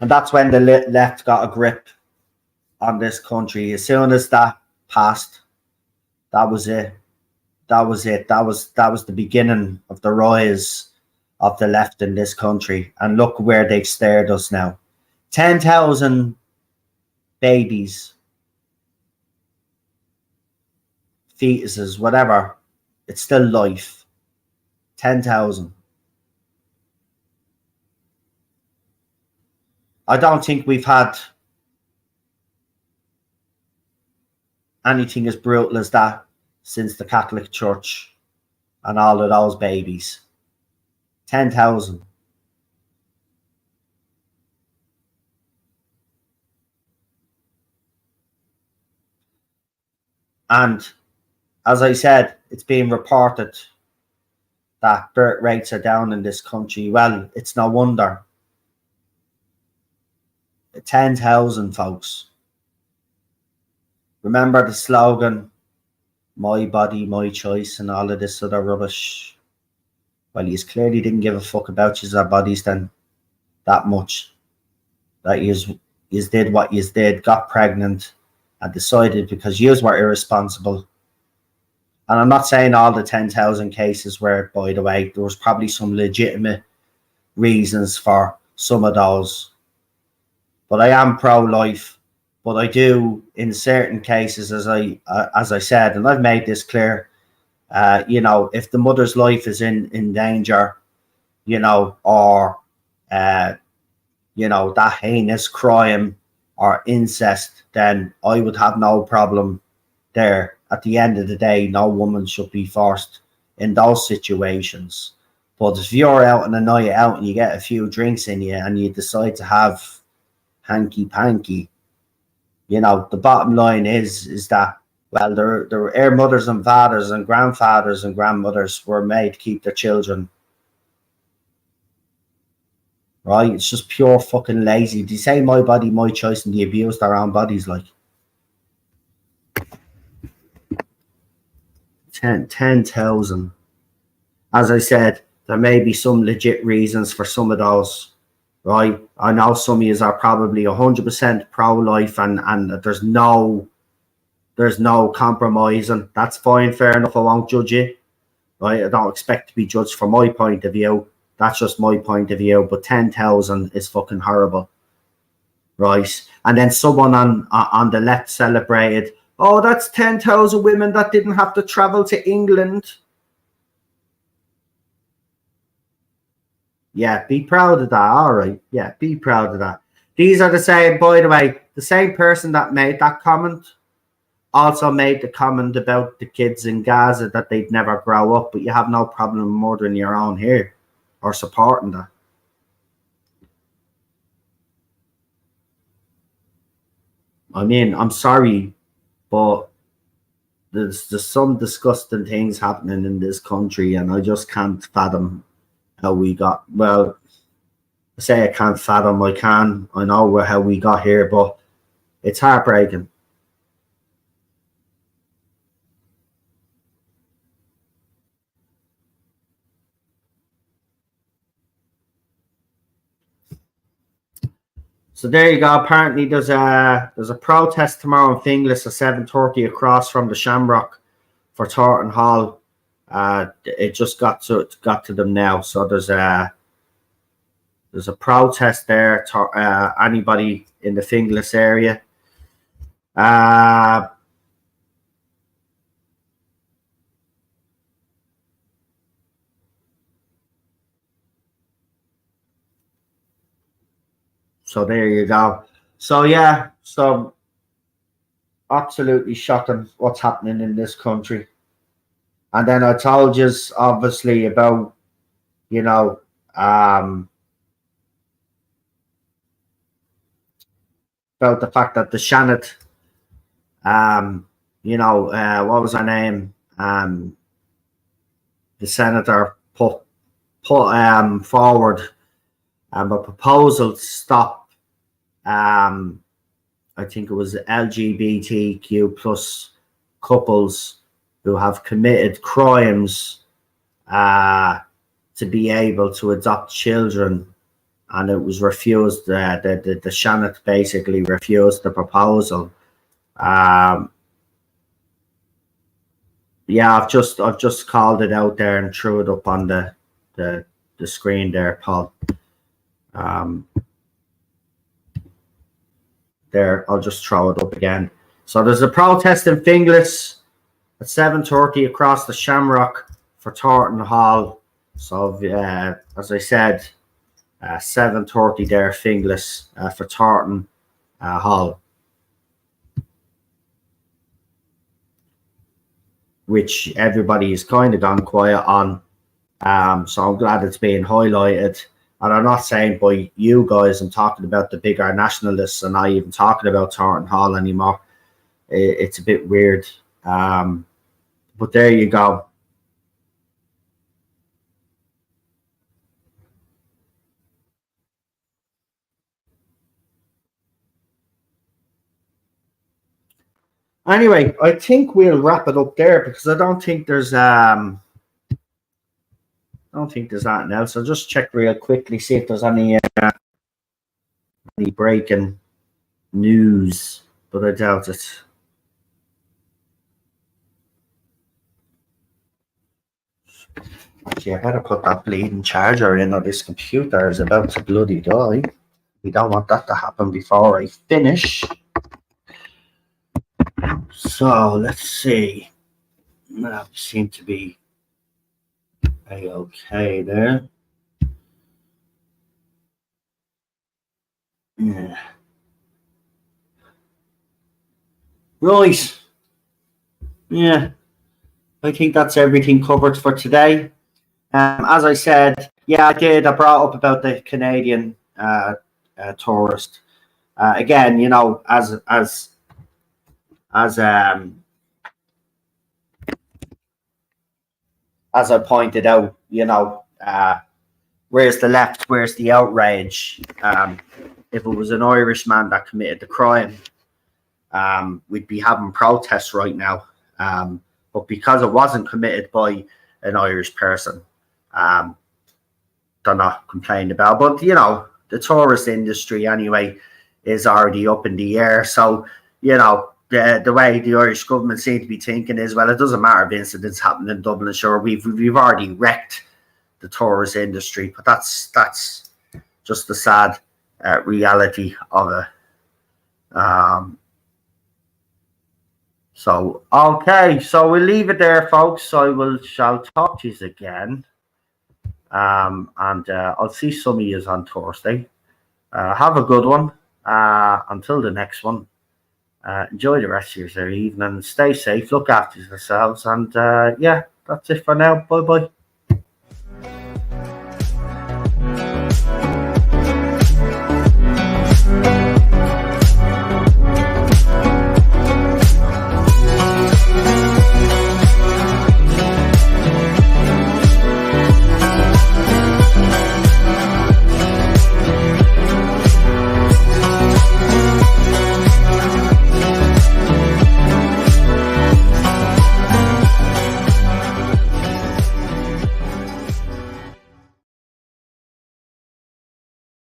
And that's when the left got a grip on this country. As soon as that passed, that was it. That was it. That was the beginning of the rise of the left in this country. And look where they've stared us now. 10,000 babies, fetuses, whatever. It's still life. 10,000. I don't think we've had anything as brutal as that since the Catholic Church and all of those babies. 10,000. And as I said, it's being reported that birth rates are down in this country. Well, it's no wonder. 10,000, folks. Remember the slogan, my body, my choice, and all of this other rubbish. Well, you clearly didn't give a fuck about your bodies then that much. That you did what you did, got pregnant, and decided because you were irresponsible. And I'm not saying all the 10,000 cases were, by the way, there was probably some legitimate reasons for some of those. But I am pro-life. But I do, in certain cases, as I said, and I've made this clear, you know, if the mother's life is in danger, you know, or, you know, that heinous crime or incest, then I would have no problem there. At the end of the day, no woman should be forced in those situations. But if you're out on a night out and you get a few drinks in you and you decide to have hanky-panky, you know, the bottom line is that, well, their mothers and fathers and grandfathers and grandmothers were made to keep their children. Right? It's just pure fucking lazy. They say my body, my choice, and they abuse their own bodies, like. 10,000. As I said, there may be some legit reasons for some of those, right? I know some of you are probably 100% pro-life and there's no compromising. That's fine, fair enough. I won't judge you, right? I don't expect to be judged from my point of view. That's just my point of view. But 10,000 is fucking horrible, right? And then someone on the left celebrated, oh, that's 10,000 women that didn't have to travel to England. Yeah, be proud of that. All right. Yeah, be proud of that. These are the same, by the way, the same person that made that comment also made the comment about the kids in Gaza that they'd never grow up, but you have no problem murdering your own here or supporting that. I mean, I'm sorry, but there's some disgusting things happening in this country, and I just can't fathom how we got. Well, I say I can't fathom. I know how we got here, but it's heartbreaking. So there you go. Apparently, there's a protest tomorrow in Finglas at 7:30 across from the Shamrock for Thornton Hall. It just got to them now. So there's a protest there. Anybody in the Finglas area? So there you go. So yeah, so absolutely shocking what's happening in this country. And then I told you obviously about, you know, about the fact that the Shannon, you know, what was her name? The senator put forward a proposal to stop, I think it was LGBTQ plus couples who have committed crimes to be able to adopt children and it was refused. The Senate basically refused the proposal. Yeah, I've just called it out there and threw it up on the screen there, Paul. There, I'll just throw it up again. So there's a protest in Finglas at 7:30 across the Shamrock for Thornton Hall. So as I said, 7:30 there, Finglas, for Thornton Hall, which everybody is kind of gone quiet on. So I'm glad it's being highlighted. And I'm not saying by you guys, I'm talking about the bigger nationalists and not even talking about Thornton Hall anymore. It's a bit weird. But there you go. Anyway, I think we'll wrap it up there because I don't think there's anything else. I'll just check real quickly, see if there's any breaking news, but I doubt it. Actually, I better put that bleeding charger in, or this computer is about to bloody die. We don't want that to happen before I finish. So let's see. That seemed to be okay there. Yeah. Right. Yeah. I think that's everything covered for today. As I said, yeah, I brought up about the Canadian tourist. Again, you know, as I pointed out, you know, where's the left? Where's the outrage? If it was an Irishman that committed the crime, we'd be having protests right now. But because it wasn't committed by an Irish person, they're not complaining about. But, you know, the tourist industry anyway is already up in the air. So, you know, the way the Irish government seem to be thinking is, well, it doesn't matter if incidents happen in Dublin. Sure, we've already wrecked the tourist industry, but that's just the sad reality of it. So okay, so we'll leave it there, folks. Shall talk to you again, and I'll see some of you on Thursday. Have a good one. Until the next one. Enjoy the rest of your evening. Stay safe. Look after yourselves, and yeah, that's it for now. Bye bye.